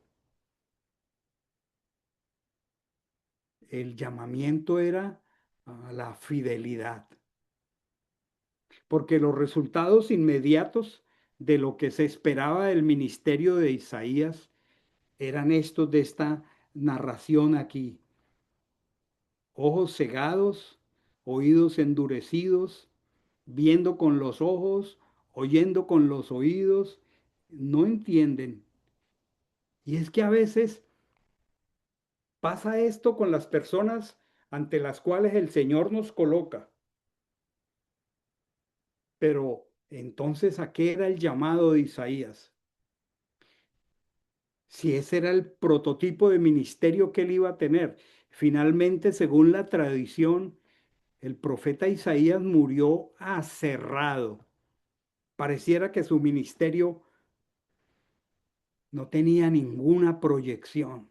El llamamiento era a la fidelidad, porque los resultados inmediatos de lo que se esperaba del ministerio de Isaías eran estos de esta narración aquí: ojos cegados, oídos endurecidos, viendo con los ojos, oyendo con los oídos, no entienden. Y es que a veces pasa esto con las personas ante las cuales el Señor nos coloca. Pero entonces, ¿a qué era el llamado de Isaías? Si ese era el prototipo de ministerio que él iba a tener. Finalmente, según la tradición, el profeta Isaías murió aserrado. Pareciera que su ministerio no tenía ninguna proyección.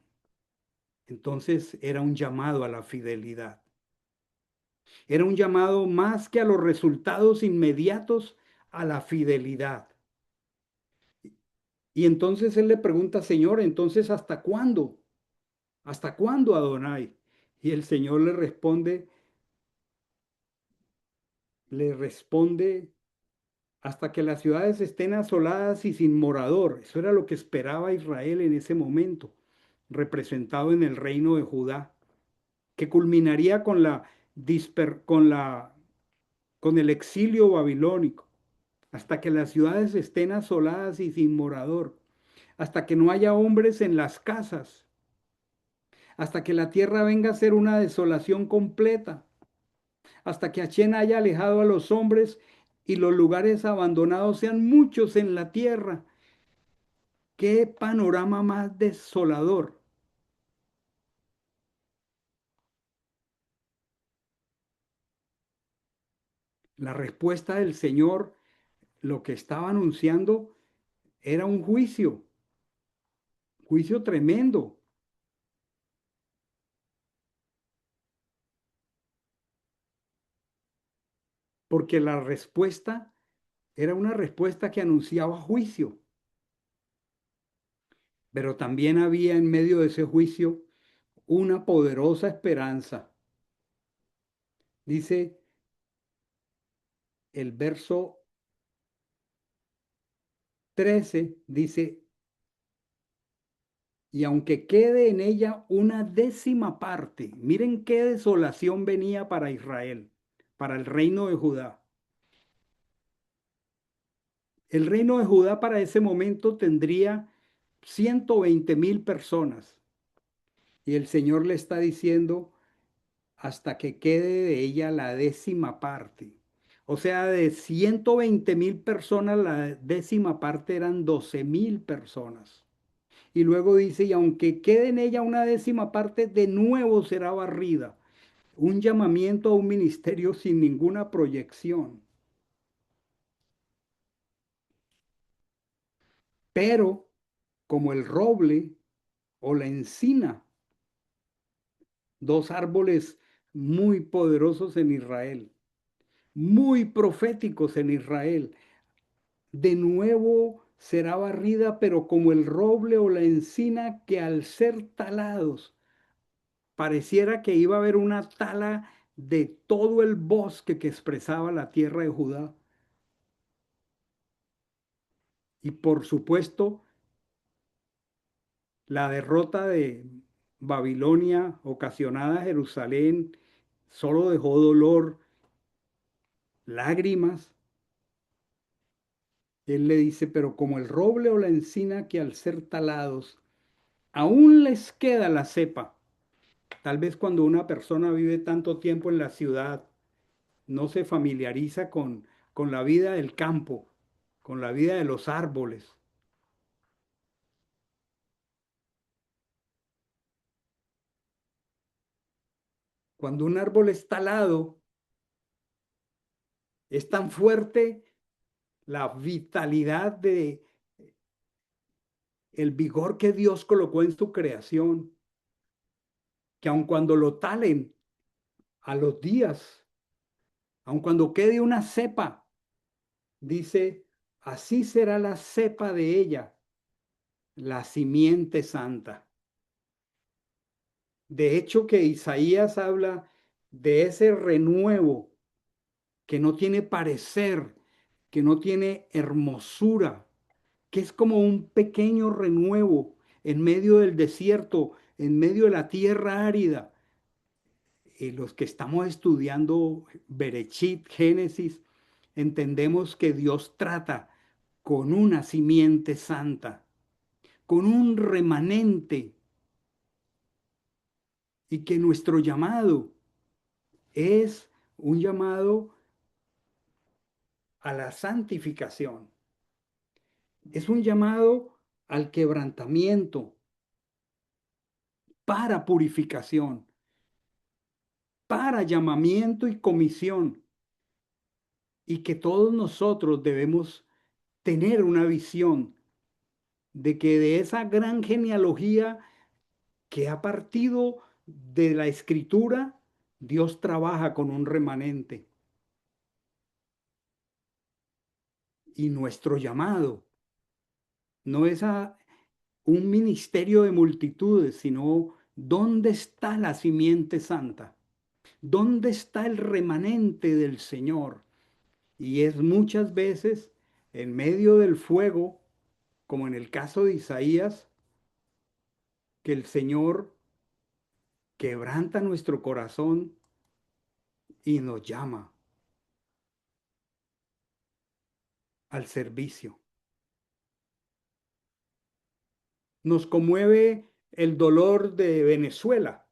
Entonces era un llamado a la fidelidad. Era un llamado más que a los resultados inmediatos, a la fidelidad. Y entonces él le pregunta: Señor, entonces ¿hasta cuándo? ¿Hasta cuándo, Adonai? Y el Señor le responde, hasta que las ciudades estén asoladas y sin morador. Eso era lo que esperaba Israel en ese momento, representado en el reino de Judá, que culminaría con el exilio babilónico, hasta que las ciudades estén asoladas y sin morador, hasta que no haya hombres en las casas, hasta que la tierra venga a ser una desolación completa, hasta que Achén haya alejado a los hombres y los lugares abandonados sean muchos en la tierra. Qué panorama más desolador. La respuesta del Señor, lo que estaba anunciando, era un juicio tremendo, porque la respuesta era una respuesta que anunciaba juicio, pero también había en medio de ese juicio una poderosa esperanza. Dice el verso 13, dice: y aunque quede en ella una décima parte, miren qué desolación venía para Israel, para el reino de Judá. El reino de Judá para ese momento tendría 120.000 personas. Y el Señor le está diciendo: hasta que quede de ella la décima parte. O sea, de 120.000 personas, la décima parte eran 12.000 personas. Y luego dice: y aunque quede en ella una décima parte, de nuevo será barrida. Un llamamiento a un ministerio sin ninguna proyección. Pero como el roble o la encina, dos árboles muy poderosos en Israel, muy proféticos en Israel, de nuevo será barrida, pero como el roble o la encina, que al ser talados, pareciera que iba a haber una tala de todo el bosque que expresaba la tierra de Judá. Y por supuesto, la derrota de Babilonia ocasionada a Jerusalén solo dejó dolor, lágrimas. Él le dice, pero como el roble o la encina que al ser talados, aún les queda la cepa. Tal vez cuando una persona vive tanto tiempo en la ciudad, no se familiariza con la vida del campo, con la vida de los árboles. Cuando un árbol es talado, es tan fuerte la vitalidad de el vigor que Dios colocó en su creación, que aun cuando lo talen a los días, aun cuando quede una cepa, dice, así será la cepa de ella, la simiente santa. De hecho, que Isaías habla de ese renuevo que no tiene parecer, que no tiene hermosura, que es como un pequeño renuevo en medio del desierto, en medio de la tierra árida. Los que estamos estudiando Berechit, Génesis, entendemos que Dios trata con una simiente santa, con un remanente, y que nuestro llamado es un llamado a la santificación, es un llamado al quebrantamiento para purificación, para llamamiento y comisión, y que todos nosotros debemos tener una visión de que de esa gran genealogía que ha partido de la escritura, Dios trabaja con un remanente. Y nuestro llamado no es a un ministerio de multitudes, sino ¿dónde está la simiente santa? ¿Dónde está el remanente del Señor? Y es muchas veces en medio del fuego, como en el caso de Isaías, que el Señor quebranta nuestro corazón y nos llama al servicio. Nos conmueve el dolor de Venezuela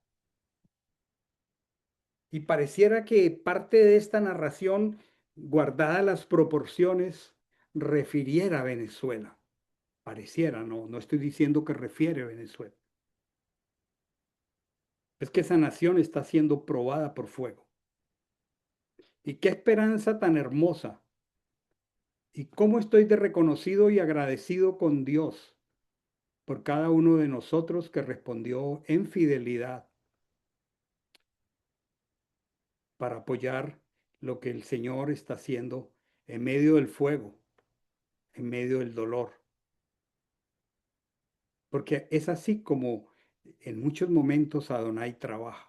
y pareciera que parte de esta narración, guardada las proporciones, refiriera a Venezuela. Pareciera, no estoy diciendo que refiere a Venezuela. Es que esa nación está siendo probada por fuego. Y qué esperanza tan hermosa. Y cómo estoy de reconocido y agradecido con Dios por cada uno de nosotros que respondió en fidelidad para apoyar lo que el Señor está haciendo en medio del fuego, en medio del dolor. Porque es así como en muchos momentos Adonai trabaja.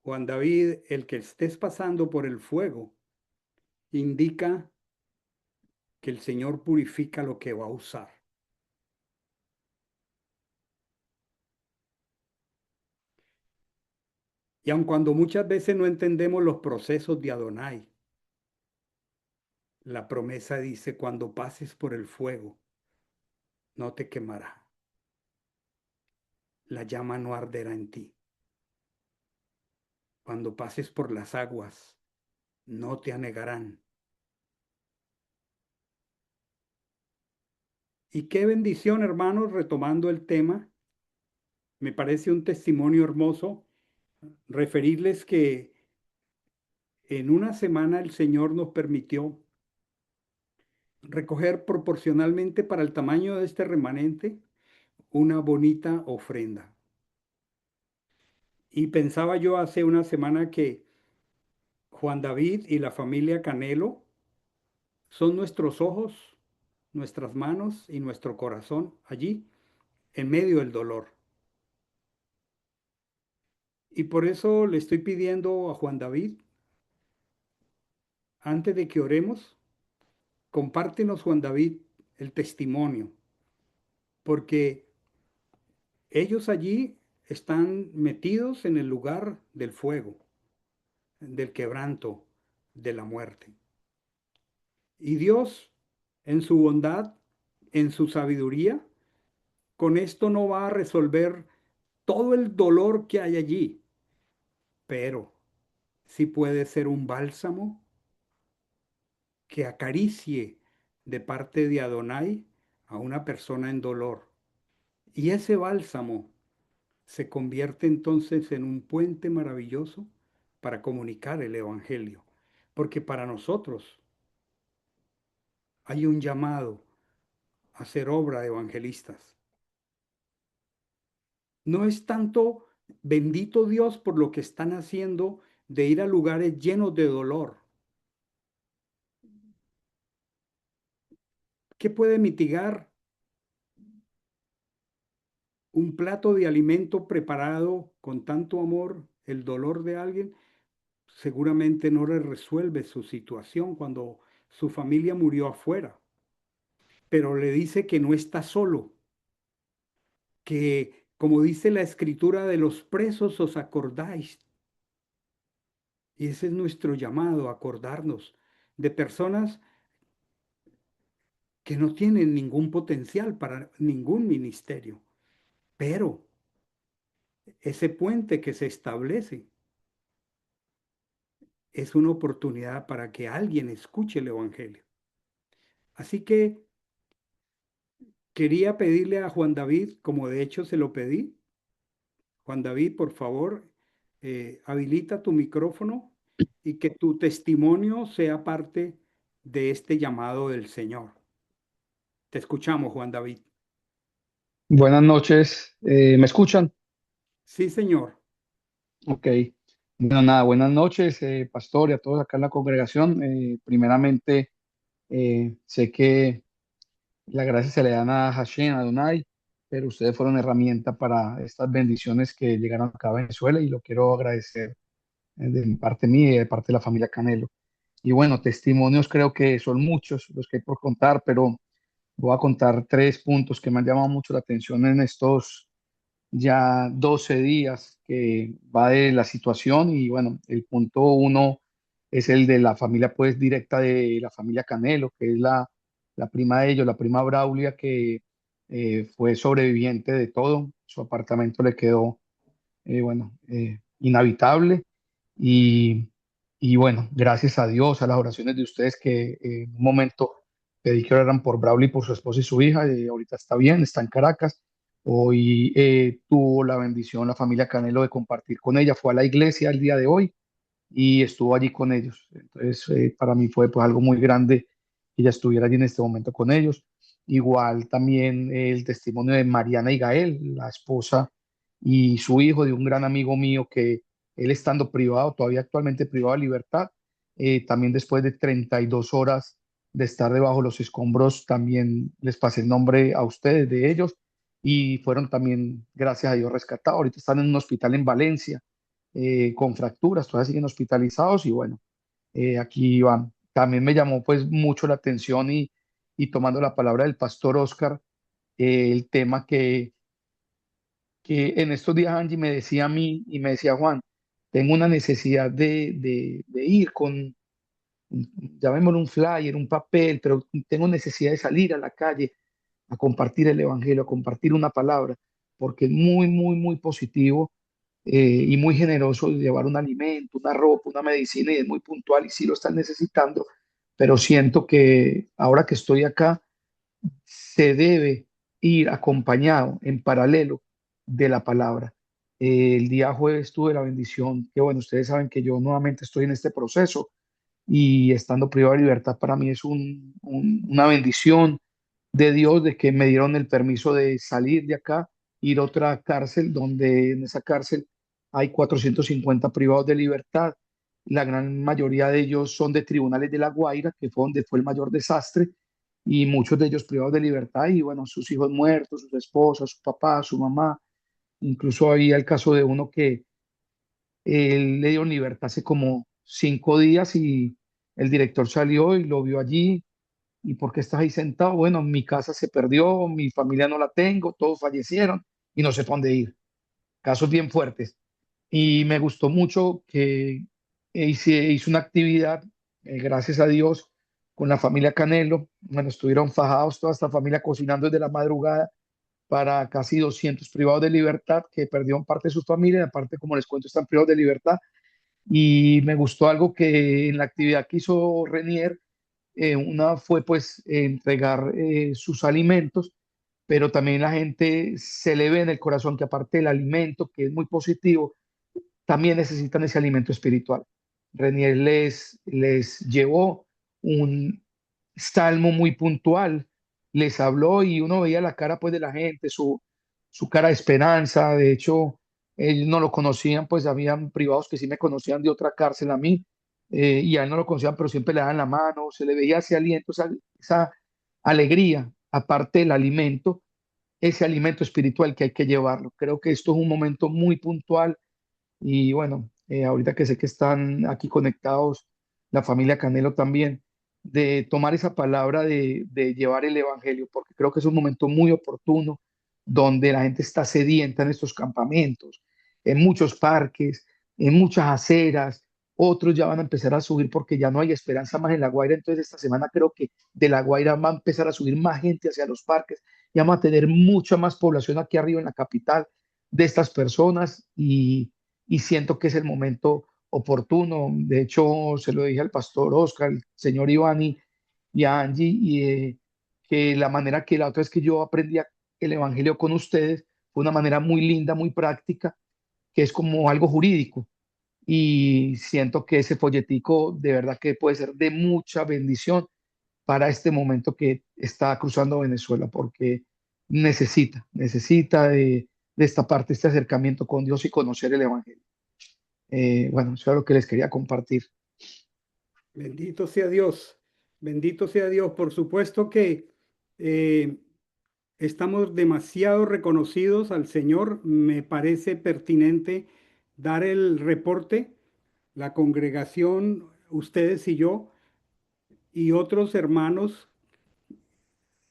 Juan David, el que estés pasando por el fuego, indica que el Señor purifica lo que va a usar. Y aun cuando muchas veces no entendemos los procesos de Adonai, la promesa dice, cuando pases por el fuego, no te quemará, la llama no arderá en ti. Cuando pases por las aguas, no te anegarán. Y qué bendición, hermanos, retomando el tema, me parece un testimonio hermoso referirles que en una semana el Señor nos permitió recoger proporcionalmente para el tamaño de este remanente una bonita ofrenda. Y pensaba yo hace una semana que Juan David y la familia Canelo son nuestros ojos, nuestras manos y nuestro corazón allí en medio del dolor. Y por eso le estoy pidiendo a Juan David, antes de que oremos, compártenos, Juan David, el testimonio, porque ellos allí están metidos en el lugar del fuego, del quebranto, de la muerte. Y Dios, en su bondad, en su sabiduría, con esto no va a resolver todo el dolor que hay allí, pero sí puede ser un bálsamo que acaricie de parte de Adonai a una persona en dolor. Y ese bálsamo se convierte entonces en un puente maravilloso para comunicar el Evangelio. Porque para nosotros hay un llamado a ser obra de evangelistas. No es tanto bendito Dios por lo que están haciendo de ir a lugares llenos de dolor. ¿Qué puede mitigar un plato de alimento preparado con tanto amor, el dolor de alguien? Seguramente no le resuelve su situación cuando su familia murió afuera, pero le dice que no está solo, que como dice la escritura, de los presos os acordáis. Y ese es nuestro llamado, acordarnos de personas que no tienen ningún potencial para ningún ministerio, pero ese puente que se establece es una oportunidad para que alguien escuche el Evangelio. Así que quería pedirle a Juan David, como de hecho se lo pedí. Juan David, por favor, habilita tu micrófono y que tu testimonio sea parte de este llamado del Señor. Te escuchamos, Juan David. Buenas noches, ¿me escuchan? Sí, Señor. Ok. Bueno, nada, buenas noches, pastor, y a todos acá en la congregación. Primeramente, sé que la gracia se le dan a Hashem, a Adonai, pero ustedes fueron herramienta para estas bendiciones que llegaron acá a Venezuela y lo quiero agradecer de parte mía y de parte de la familia Canelo. Y bueno, testimonios creo que son muchos los que hay por contar, pero voy a contar tres puntos que me han llamado mucho la atención en estos ya 12 días que va de la situación y bueno, el punto uno es el de la familia pues directa de la familia Canelo, que es la prima de ellos, la prima Braulia, que fue sobreviviente de todo, su apartamento le quedó inhabitable y, y bueno, gracias a Dios, a las oraciones de ustedes que en un momento pedí que oraran por Braulio y por su esposa y su hija, ahorita está bien, está en Caracas. Hoy tuvo la bendición la familia Canelo de compartir con ella, fue a la iglesia el día de hoy y estuvo allí con ellos. Entonces, para mí fue pues algo muy grande que ella estuviera allí en este momento con ellos. Igual también el testimonio de Mariana y Gael, la esposa y su hijo de un gran amigo mío que él estando privado, todavía actualmente privado de libertad, también después de 32 horas de estar debajo de los escombros, también les pasé el nombre a ustedes de ellos y fueron también, gracias a Dios, rescatados. Ahorita están en un hospital en Valencia con fracturas, todavía siguen hospitalizados y bueno, aquí van. También me llamó pues mucho la atención y tomando la palabra del pastor Oscar, el tema que en estos días Angie me decía a mí y me decía Juan, tengo una necesidad de ir con, llamémoslo un flyer, un papel, pero tengo necesidad de salir a la calle a compartir el evangelio, a compartir una palabra, porque es muy, muy, muy positivo y muy generoso de llevar un alimento, una ropa, una medicina y es muy puntual y sí lo están necesitando, pero siento que ahora que estoy acá se debe ir acompañado en paralelo de la palabra. El día jueves tuve la bendición, que bueno, ustedes saben que yo nuevamente estoy en este proceso y estando privado de libertad para mí es una bendición de Dios de que me dieron el permiso de salir de acá, ir a otra cárcel, donde en esa cárcel hay 450 privados de libertad. La gran mayoría de ellos son de tribunales de La Guaira, que fue donde fue el mayor desastre, y muchos de ellos privados de libertad, y bueno, sus hijos muertos, sus esposas, su papá, su mamá. Incluso había el caso de uno que le dieron libertad hace como 5 días El director salió y lo vio allí. ¿Y por qué estás ahí sentado? Bueno, mi casa se perdió, mi familia no la tengo, todos fallecieron y no sé para dónde ir. Casos bien fuertes. Y me gustó mucho que hice una actividad, gracias a Dios, con la familia Canelo. Bueno, estuvieron fajados toda esta familia cocinando desde la madrugada para casi 200 privados de libertad que perdieron parte de su familia, y aparte, como les cuento, están privados de libertad. Y me gustó algo que en la actividad que hizo Renier, una fue pues entregar sus alimentos, pero también la gente se le ve en el corazón que aparte del alimento, que es muy positivo, también necesitan ese alimento espiritual. Renier les llevó un salmo muy puntual, les habló y uno veía la cara pues de la gente, su cara de esperanza. De hecho, ellos no lo conocían, pues habían privados que sí me conocían de otra cárcel a mí, y a él no lo conocían, pero siempre le daban la mano, se le veía ese aliento, esa alegría, aparte del alimento, ese alimento espiritual que hay que llevarlo. Creo que esto es un momento muy puntual y bueno, ahorita que sé que están aquí conectados, la familia Canelo también, de tomar esa palabra de llevar el evangelio, porque creo que es un momento muy oportuno donde la gente está sedienta en estos campamentos, en muchos parques, en muchas aceras. Otros ya van a empezar a subir porque ya no hay esperanza más en La Guaira. Entonces, esta semana creo que de La Guaira va a empezar a subir más gente hacia los parques y vamos a tener mucha más población aquí arriba en la capital de estas personas y siento que es el momento oportuno. De hecho, se lo dije al pastor Oscar, al señor Iván y a Angie, que la manera que la otra vez que yo aprendí el Evangelio con ustedes fue una manera muy linda, muy práctica, que es como algo jurídico. Y siento que ese folletico de verdad que puede ser de mucha bendición para este momento que está cruzando Venezuela, porque necesita de esta parte, este acercamiento con Dios y conocer el Evangelio. Bueno, eso es lo que les quería compartir. Bendito sea Dios, bendito sea Dios. Por supuesto que eh, estamos demasiado reconocidos al Señor. Me parece pertinente dar el reporte, la congregación, ustedes y yo, y otros hermanos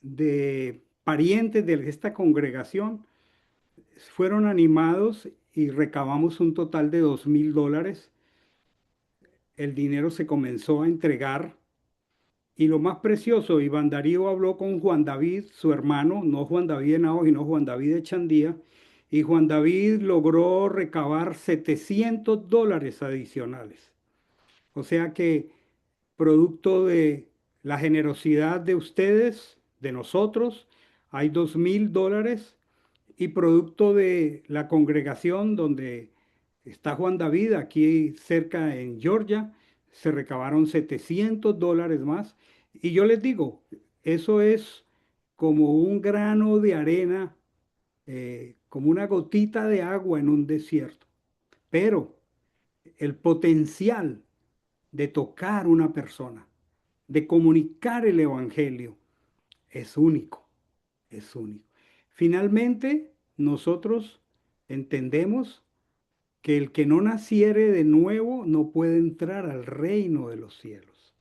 de parientes de esta congregación fueron animados y recabamos un total de $2,000. El dinero se comenzó a entregar. Y lo más precioso, Iván Darío habló con Juan David, su hermano, no Juan David de Nao, sino Juan David de Chandía, y Juan David logró recabar $700 adicionales. O sea que producto de la generosidad de ustedes, de nosotros, hay $2,000 y producto de la congregación donde está Juan David, aquí cerca en Georgia, se recabaron $700 más. Y yo les digo, eso es como un grano de arena, como una gotita de agua en un desierto. Pero el potencial de tocar una persona, de comunicar el Evangelio, es único, es único. Finalmente, nosotros entendemos que el que no naciere de nuevo no puede entrar al reino de los cielos.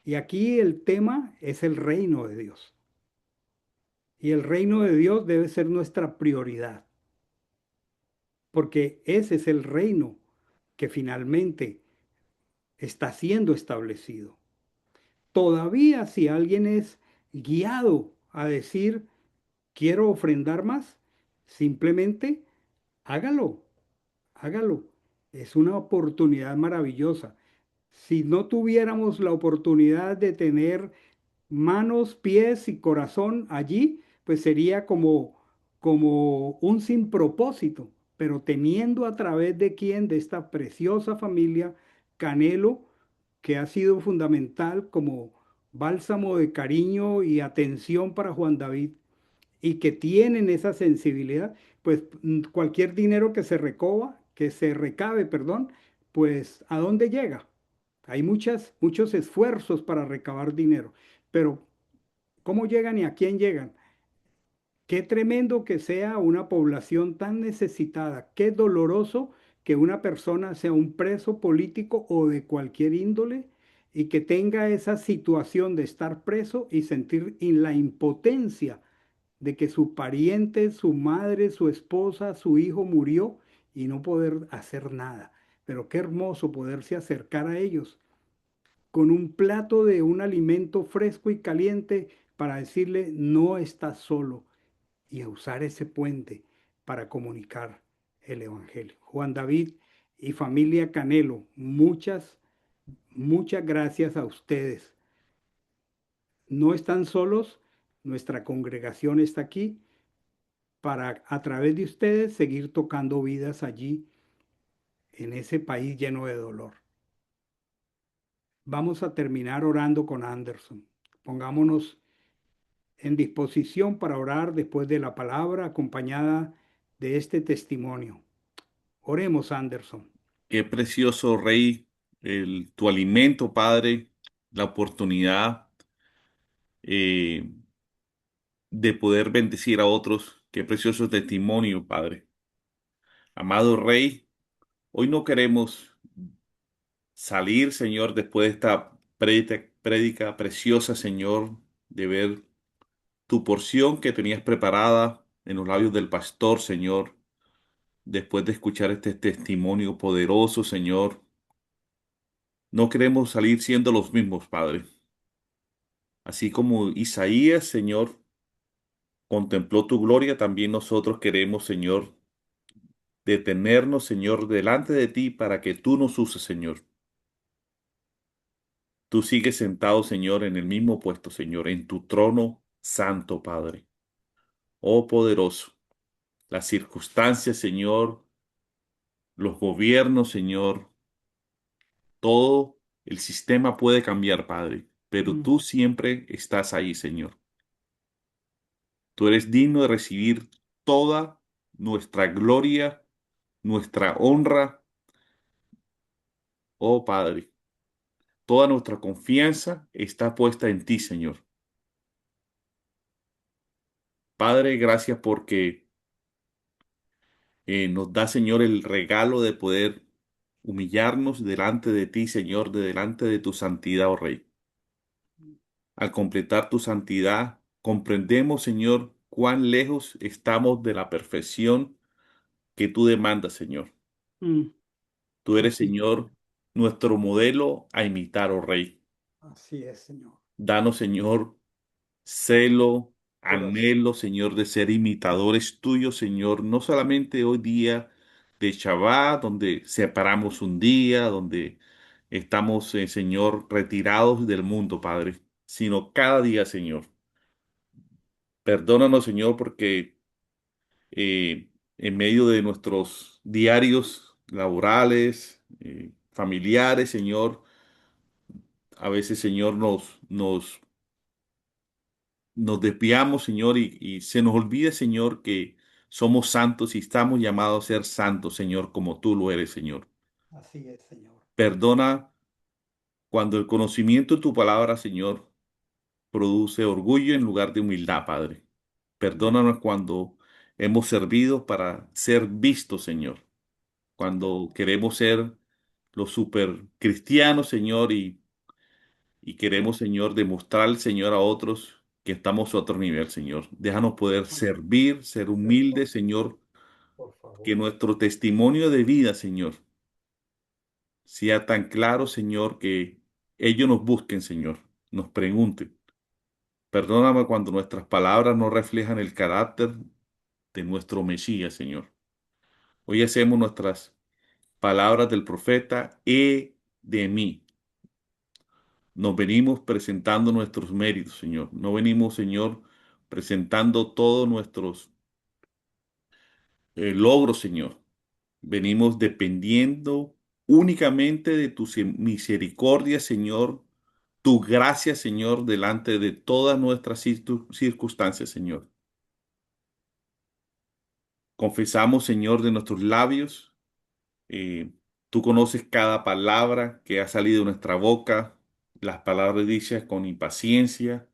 Y aquí el tema es el reino de Dios. Y el reino de Dios debe ser nuestra prioridad, porque ese es el reino que finalmente está siendo establecido. Todavía si alguien es guiado a decir, quiero ofrendar más, simplemente hágalo, hágalo. Es una oportunidad maravillosa. Si no tuviéramos la oportunidad de tener manos, pies y corazón allí, pues sería como un sin propósito, pero teniendo a través de quién, de esta preciosa familia Canelo, que ha sido fundamental como bálsamo de cariño y atención para Juan David, y que tienen esa sensibilidad, pues cualquier dinero que se recabe, perdón, pues ¿a dónde llega? Hay muchos esfuerzos para recabar dinero, pero ¿cómo llegan y a quién llegan? Qué tremendo que sea una población tan necesitada, qué doloroso que una persona sea un preso político o de cualquier índole y que tenga esa situación de estar preso y sentir la impotencia de que su pariente, su madre, su esposa, su hijo murió y no poder hacer nada. Pero qué hermoso poderse acercar a ellos con un plato de un alimento fresco y caliente para decirle, no estás solo, y a usar ese puente para comunicar el Evangelio. Juan David y familia Canelo, muchas gracias a ustedes. No están solos, nuestra congregación está aquí para a través de ustedes seguir tocando vidas allí en ese país lleno de dolor. Vamos a terminar orando con Anderson. Pongámonos en disposición para orar después de la palabra acompañada de este testimonio. Oremos, Anderson. Qué precioso, Rey, tu alimento, Padre, la oportunidad eh, de poder bendecir a otros. Qué precioso testimonio, Padre. Amado Rey, hoy no queremos salir, Señor, después de esta prédica preciosa, Señor, de ver tu porción que tenías preparada en los labios del pastor, Señor, después de escuchar este testimonio poderoso, Señor. No queremos salir siendo los mismos, Padre. Así como Isaías, Señor, contempló tu gloria, también nosotros queremos, Señor, detenernos, Señor, delante de ti para que tú nos uses, Señor. Tú sigues sentado, Señor, en el mismo puesto, Señor, en tu trono santo, Padre. Oh poderoso, las circunstancias, Señor, los gobiernos, Señor, todo el sistema puede cambiar, Padre, pero Mm, tú siempre estás ahí, Señor. Tú eres digno de recibir toda nuestra gloria, nuestra honra, oh Padre. Toda nuestra confianza está puesta en ti, Señor. Padre, gracias porque nos da, Señor, el regalo de poder humillarnos delante de ti, Señor, de delante de tu santidad, oh Rey. Al completar tu santidad, comprendemos, Señor, cuán lejos estamos de la perfección que tú demandas, Señor. mm, Tú eres, así, Señor, nuestro modelo a imitar, oh Rey. así es, Señor. Danos, Señor, celo, Corazón. anhelo, Señor, de ser imitadores tuyos, Señor, no solamente hoy día de Shabbat, donde separamos un día, donde estamos, Señor, retirados del mundo, Padre, sino cada día, Señor. Perdónanos, Señor, porque en medio de nuestros diarios laborales, familiares, Señor, a veces, Señor, nos desviamos, Señor, y se nos olvida, Señor, que somos santos y estamos llamados a ser santos, Señor, como tú lo eres, Señor. Así es, Señor. Perdona cuando el conocimiento de tu palabra, Señor, produce orgullo en lugar de humildad, Padre. Perdónanos cuando hemos servido para ser vistos, Señor. Cuando queremos ser los super cristianos, Señor, y queremos, Señor, demostrar, Señor, a otros que estamos a otro nivel, Señor. Déjanos poder servir, ser humildes, Señor, Por que favor. nuestro testimonio de vida, Señor, sea tan claro, Señor, que ellos nos busquen, Señor, nos pregunten. Perdóname cuando nuestras palabras no reflejan el carácter de nuestro Mesías, Señor. Hoy hacemos nuestras palabras del profeta, de mí. Nos venimos presentando nuestros méritos, Señor. No venimos, Señor, presentando todos nuestros logros, Señor. Venimos dependiendo únicamente de tu misericordia, Señor, tu gracia, Señor, delante de todas nuestras circunstancias, Señor. Confesamos, Señor, de nuestros labios. eh, Tú conoces cada palabra que ha salido de nuestra boca, las palabras dichas con impaciencia,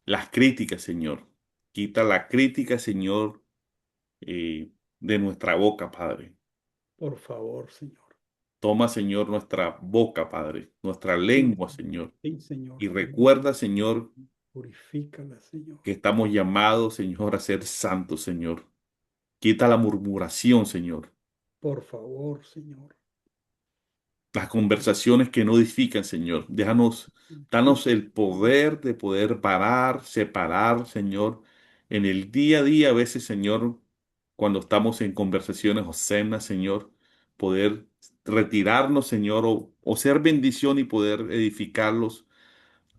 las críticas, Señor. Quita la crítica, Señor, de nuestra boca, Padre. Por favor, Señor. Toma, Señor, nuestra boca, Padre, nuestra Sí, lengua, Señor. Señor. Sí, Señor. Y Sí. recuerda, Señor, Purifícala, Señor. que estamos llamados, Señor, a ser santos, Señor. Quita la murmuración, Señor. Por favor, Señor. Las conversaciones que no edifican, Señor. Danos Sí, el poder de poder parar, separar, Señor, en el día a día, a veces, Señor, cuando estamos en conversaciones obscenas, Señor, poder retirarnos, Señor, o ser bendición y poder edificarlos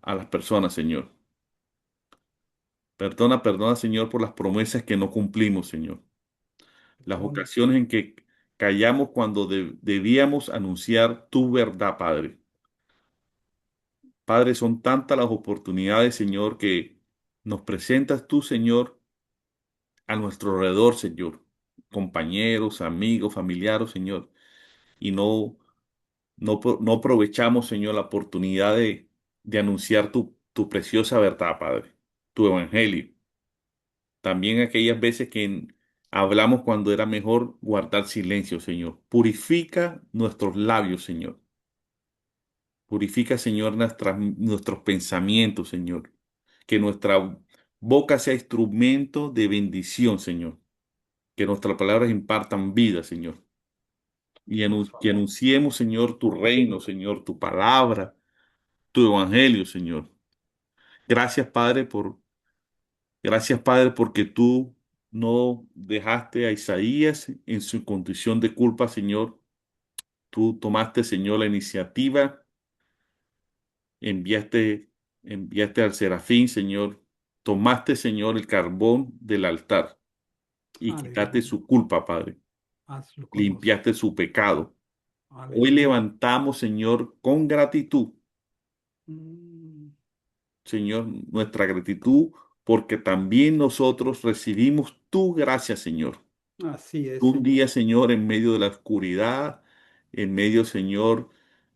a las personas, Señor. Perdona, perdona, Señor, por las promesas que no cumplimos, Señor. Las perdona. ocasiones en que callamos cuando debíamos anunciar tu verdad, Padre. Padre, son tantas las oportunidades, Señor, que nos presentas tú, Señor, a nuestro alrededor, Señor. Compañeros, amigos, familiares, Señor. Y no aprovechamos, Señor, la oportunidad de anunciar tu preciosa verdad, Padre. Tu evangelio. También aquellas veces que hablamos cuando era mejor guardar silencio, Señor. Purifica nuestros labios, Señor. Purifica, Señor, nuestros pensamientos, Señor. Que nuestra boca sea instrumento de bendición, Señor. Que nuestras palabras impartan vida, Señor. Por Que favor. anunciemos, Señor, tu reino, Señor, tu palabra, tu evangelio, Señor. Gracias, Padre, gracias, Padre, porque tú no dejaste a Isaías en su condición de culpa, Señor. Tú tomaste, Señor, la iniciativa, enviaste, enviaste al serafín, Señor. Tomaste, Señor, el carbón del altar y quitaste Aleluya. su culpa, Padre. Hazlo con nosotros. Limpiaste su pecado. Hoy Aleluya. levantamos, Señor, con gratitud, Mm, Señor, nuestra gratitud, porque también nosotros recibimos tu gracia, Señor. Así es, Un Señor. día, Señor, en medio de la oscuridad, en medio, Señor,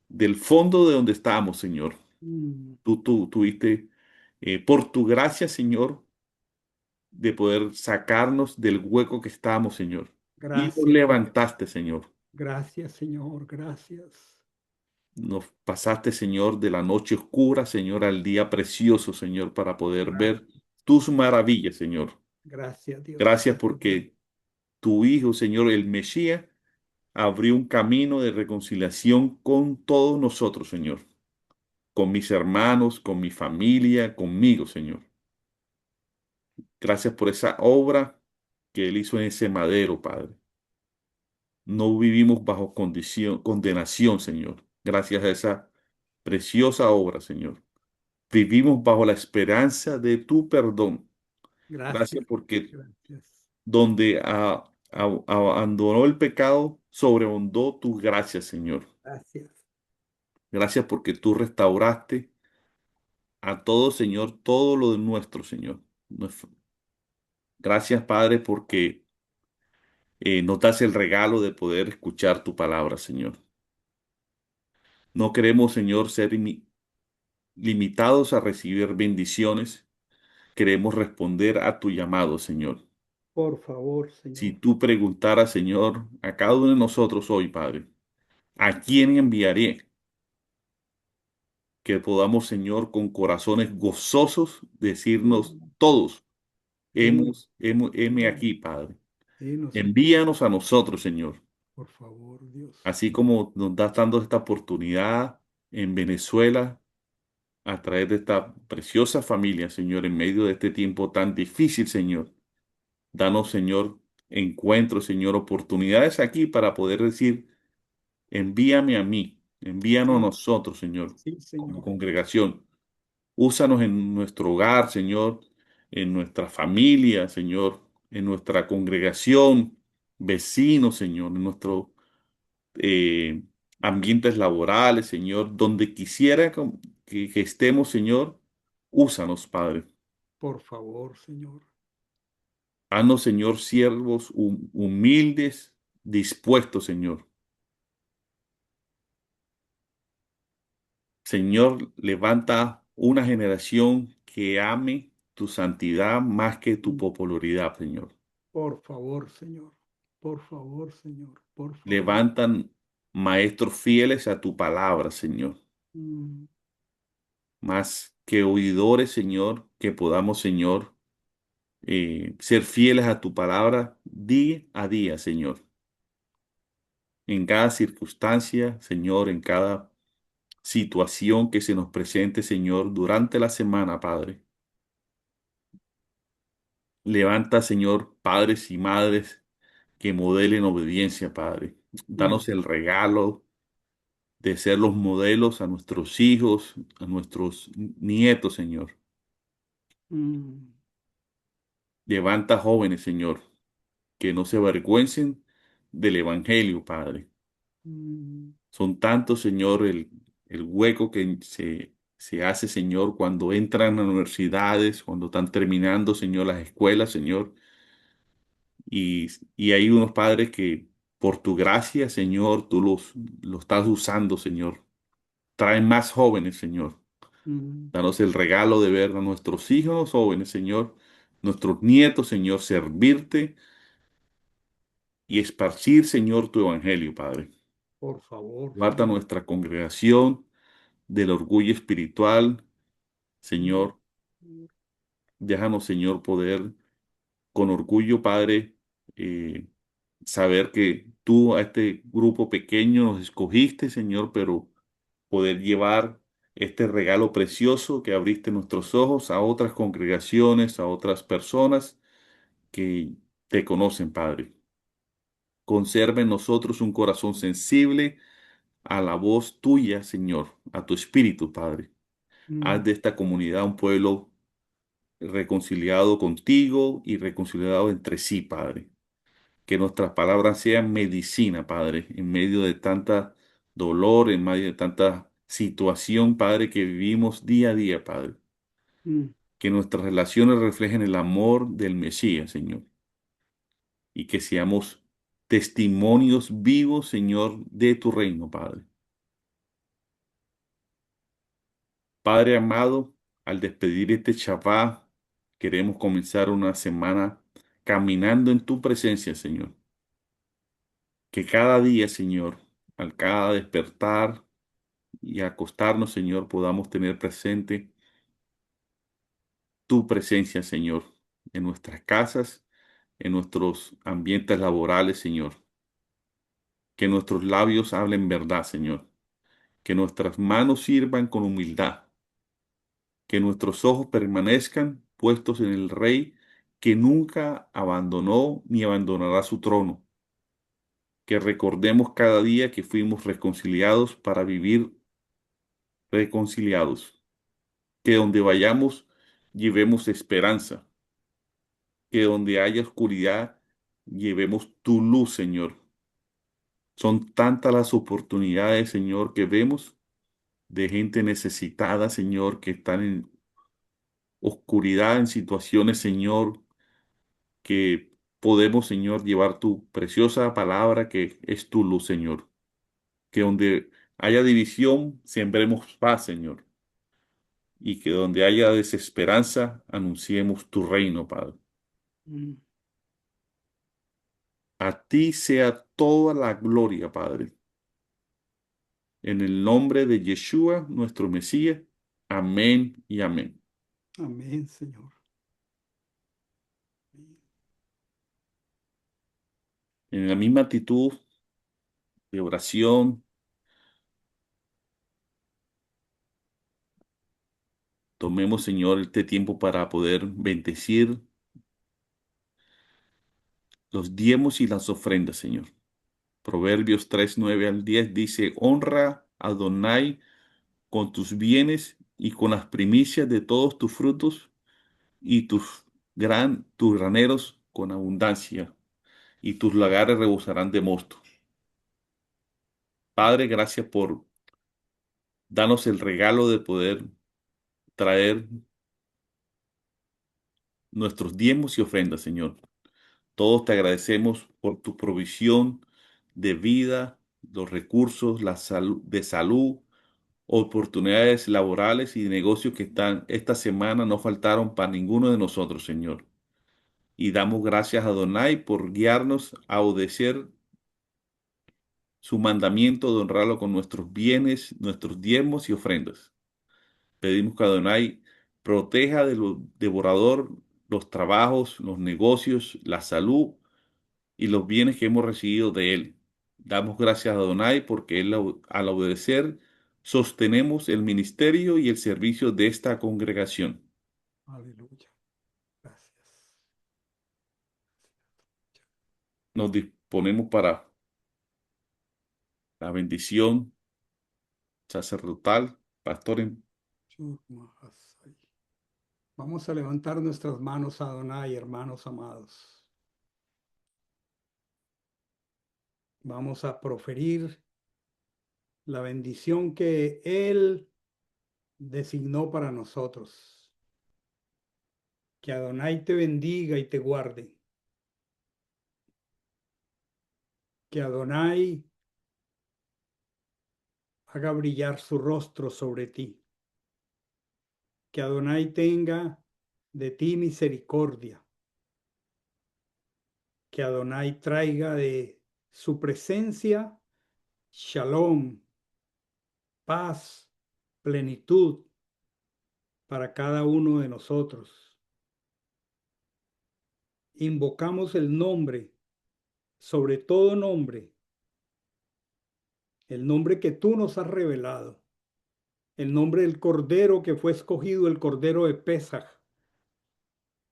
del fondo de donde estábamos, Señor. Mm, Tú tuviste, por tu gracia, Señor, de poder sacarnos del hueco que estábamos, Señor. Y nos gracias, Dios. levantaste, Señor. Gracias, Señor. Gracias. Nos pasaste, Señor, de la noche oscura, Señor, al día precioso, Señor, para poder ver Gracias. tus maravillas, Señor. Gracias, Dios. Gracias porque tu Hijo, Señor, el Mesías, abrió un camino de reconciliación con todos nosotros, Señor. Con mis hermanos, con mi familia, conmigo, Señor. Gracias por esa obra que Él hizo en ese madero, Padre. No vivimos bajo condenación, Señor. Gracias a esa preciosa obra, Señor. Vivimos bajo la esperanza de tu perdón. Gracias Gracias. porque Gracias. donde abandonó el pecado, sobreabundó tu gracia, Señor. Gracias. Gracias porque tú restauraste a todo, Señor, todo lo de nuestro, Señor. Gracias, Padre, porque nos das el regalo de poder escuchar tu palabra, Señor. No queremos, Señor, ser limitados a recibir bendiciones. Queremos responder a tu llamado, Señor. Por favor, Si Señor. tú preguntaras, Señor, a cada uno de nosotros hoy, Padre, ¿a quién enviaré? Que podamos, Señor, con corazones gozosos decirnos Mm, todos, Dinos, heme mm, aquí, Padre. dinos aquí, Envíanos a nosotros, Señor. por favor, Dios. Así como nos das dando esta oportunidad en Venezuela, a través de esta preciosa familia, Señor, en medio de este tiempo tan difícil, Señor. Danos, Señor, encuentros, Señor, oportunidades aquí para poder decir, envíame a mí, envíanos a Sí, nosotros, Señor, sí, como Señor. congregación. Úsanos en nuestro hogar, Señor, en nuestra familia, Señor, en nuestra congregación, vecinos, Señor, en nuestros eh, ambientes laborales, Señor, donde quisiera que estemos, Señor, úsanos, Padre. Por favor, Señor. Haznos, Señor, siervos humildes, dispuestos, Señor. Señor, levanta una generación que ame tu santidad más que tu Mm, popularidad, Señor. Por favor, Señor. Por favor, Señor. Por favor. Levantan maestros fieles a tu palabra, Señor. Mm, Más que oidores, Señor, que podamos, Señor, ser fieles a tu palabra día a día, Señor. En cada circunstancia, Señor, en cada situación que se nos presente, Señor, durante la semana, Padre. Levanta, Señor, padres y madres que modelen obediencia, Padre. mm, Danos el regalo de ser los modelos a nuestros hijos, a nuestros nietos, Señor. mm, Levanta jóvenes, Señor, que no se avergüencen del Evangelio, Padre. mm, Son tantos, Señor, el hueco que se hace, Señor, cuando entran a universidades, cuando están terminando, Señor, las escuelas, Señor. Y hay unos padres que, por tu gracia, Señor, tú los estás usando, Señor. Traen más jóvenes, Señor. mm, Danos el regalo de ver a nuestros hijos jóvenes, Señor, nuestros nietos, Señor, servirte y esparcir, Señor, tu evangelio, Padre. por favor, Guarda Señor. nuestra congregación del orgullo espiritual, Mm, Señor. Déjanos, Señor, poder con orgullo, Padre, eh, saber que tú a este grupo pequeño nos escogiste, Señor, pero poder llevar este regalo precioso que abriste nuestros ojos a otras congregaciones, a otras personas que te conocen, Padre. Conserva en nosotros un corazón sensible a la voz tuya, Señor, a tu espíritu, Padre. Haz mm, de esta comunidad un pueblo reconciliado contigo y reconciliado entre sí, Padre. Que nuestras palabras sean medicina, Padre, en medio de tanta dolor, en medio de tanta situación, Padre, que vivimos día a día, Padre. mm, Que nuestras relaciones reflejen el amor del Mesías, Señor, y que seamos testimonios vivos, Señor, de tu reino, Padre. Padre amado, al despedir este Shabbat, queremos comenzar una semana caminando en tu presencia, Señor. Que cada día, Señor, al cada despertar y acostarnos, Señor, podamos tener presente tu presencia, Señor, en nuestras casas, en nuestros ambientes laborales, Señor. Que nuestros labios hablen verdad, Señor. Que nuestras manos sirvan con humildad. Que nuestros ojos permanezcan puestos en el Rey que nunca abandonó ni abandonará su trono. Que recordemos cada día que fuimos reconciliados para vivir reconciliados. Que donde vayamos llevemos esperanza. Que donde haya oscuridad llevemos tu luz, Señor. Son tantas las oportunidades, Señor, que vemos de gente necesitada, Señor, que están en oscuridad, en situaciones, Señor, que podemos, Señor, llevar tu preciosa palabra que es tu luz, Señor. Que donde haya división, sembremos paz, Señor. Y que donde haya desesperanza, anunciemos tu reino, Padre. mm. A ti sea toda la gloria, Padre. En el nombre de Yeshua, nuestro Mesías. Amén y amén. Amén, Señor. En la misma actitud de oración, tomemos, Señor, este tiempo para poder bendecir los diezmos y las ofrendas, Señor. Proverbios 3:9 al 10 dice, honra a Adonai con tus bienes y con las primicias de todos tus frutos y tus graneros con abundancia y tus lagares rebosarán de mosto. Padre, gracias por darnos el regalo de poder traer nuestros diezmos y ofrendas, Señor. Todos te agradecemos por tu provisión de vida, los recursos, de salud, oportunidades laborales y de negocios que están esta semana no faltaron para ninguno de nosotros, Señor. Y damos gracias a Adonai por guiarnos a obedecer su mandamiento de honrarlo con nuestros bienes, nuestros diezmos y ofrendas. Pedimos que Adonai proteja de lo devorador los trabajos, los negocios, la salud y los bienes que hemos recibido de Él. Damos gracias a Adonai porque Él, al obedecer, sostenemos el ministerio y el servicio de esta congregación. Aleluya. Gracias. Nos disponemos para la bendición sacerdotal. Pastor, Vamos a levantar nuestras manos a Adonai, hermanos amados. Vamos a proferir la bendición que Él designó para nosotros. Que Adonai te bendiga y te guarde. Que Adonai haga brillar su rostro sobre ti. Que Adonai tenga de ti misericordia. Que Adonai traiga de su presencia shalom, paz, plenitud para cada uno de nosotros. Invocamos el nombre, sobre todo nombre, el nombre que tú nos has revelado, el nombre del Cordero que fue escogido, el Cordero de Pesaj,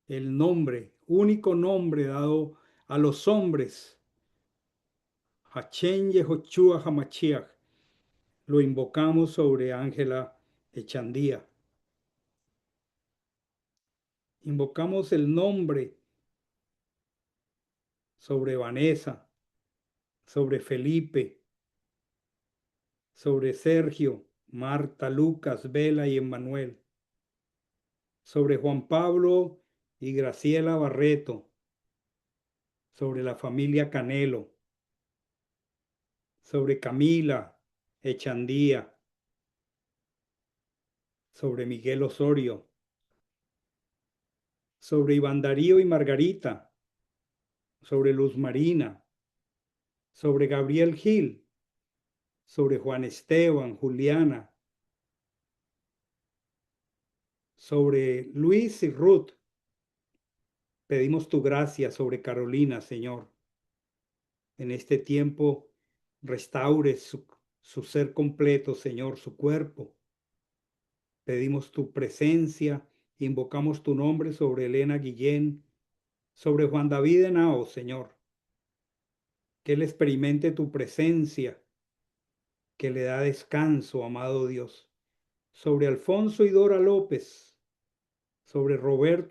el nombre, único nombre dado a los hombres, Hachem Yehoshua Hamashiach, lo invocamos sobre Ángela Echandía. Invocamos el nombre sobre Vanessa, sobre Felipe, sobre Sergio, Marta, Lucas, Vela y Emmanuel, sobre Juan Pablo y Graciela Barreto, sobre la familia Canelo, sobre Camila Echandía, sobre Miguel Osorio, sobre Iván Darío y Margarita, sobre Luz Marina, sobre Gabriel Gil, sobre Juan Esteban, Juliana, sobre Luis y Ruth. Pedimos tu gracia sobre Carolina, Señor. En este tiempo restaure su ser completo, Señor, su cuerpo. Pedimos tu presencia, invocamos tu nombre sobre Elena Guillén, sobre Juan David Henao, Señor. Que él experimente tu presencia, que le da descanso, amado Dios. Sobre Alfonso y Dora López, sobre Roberto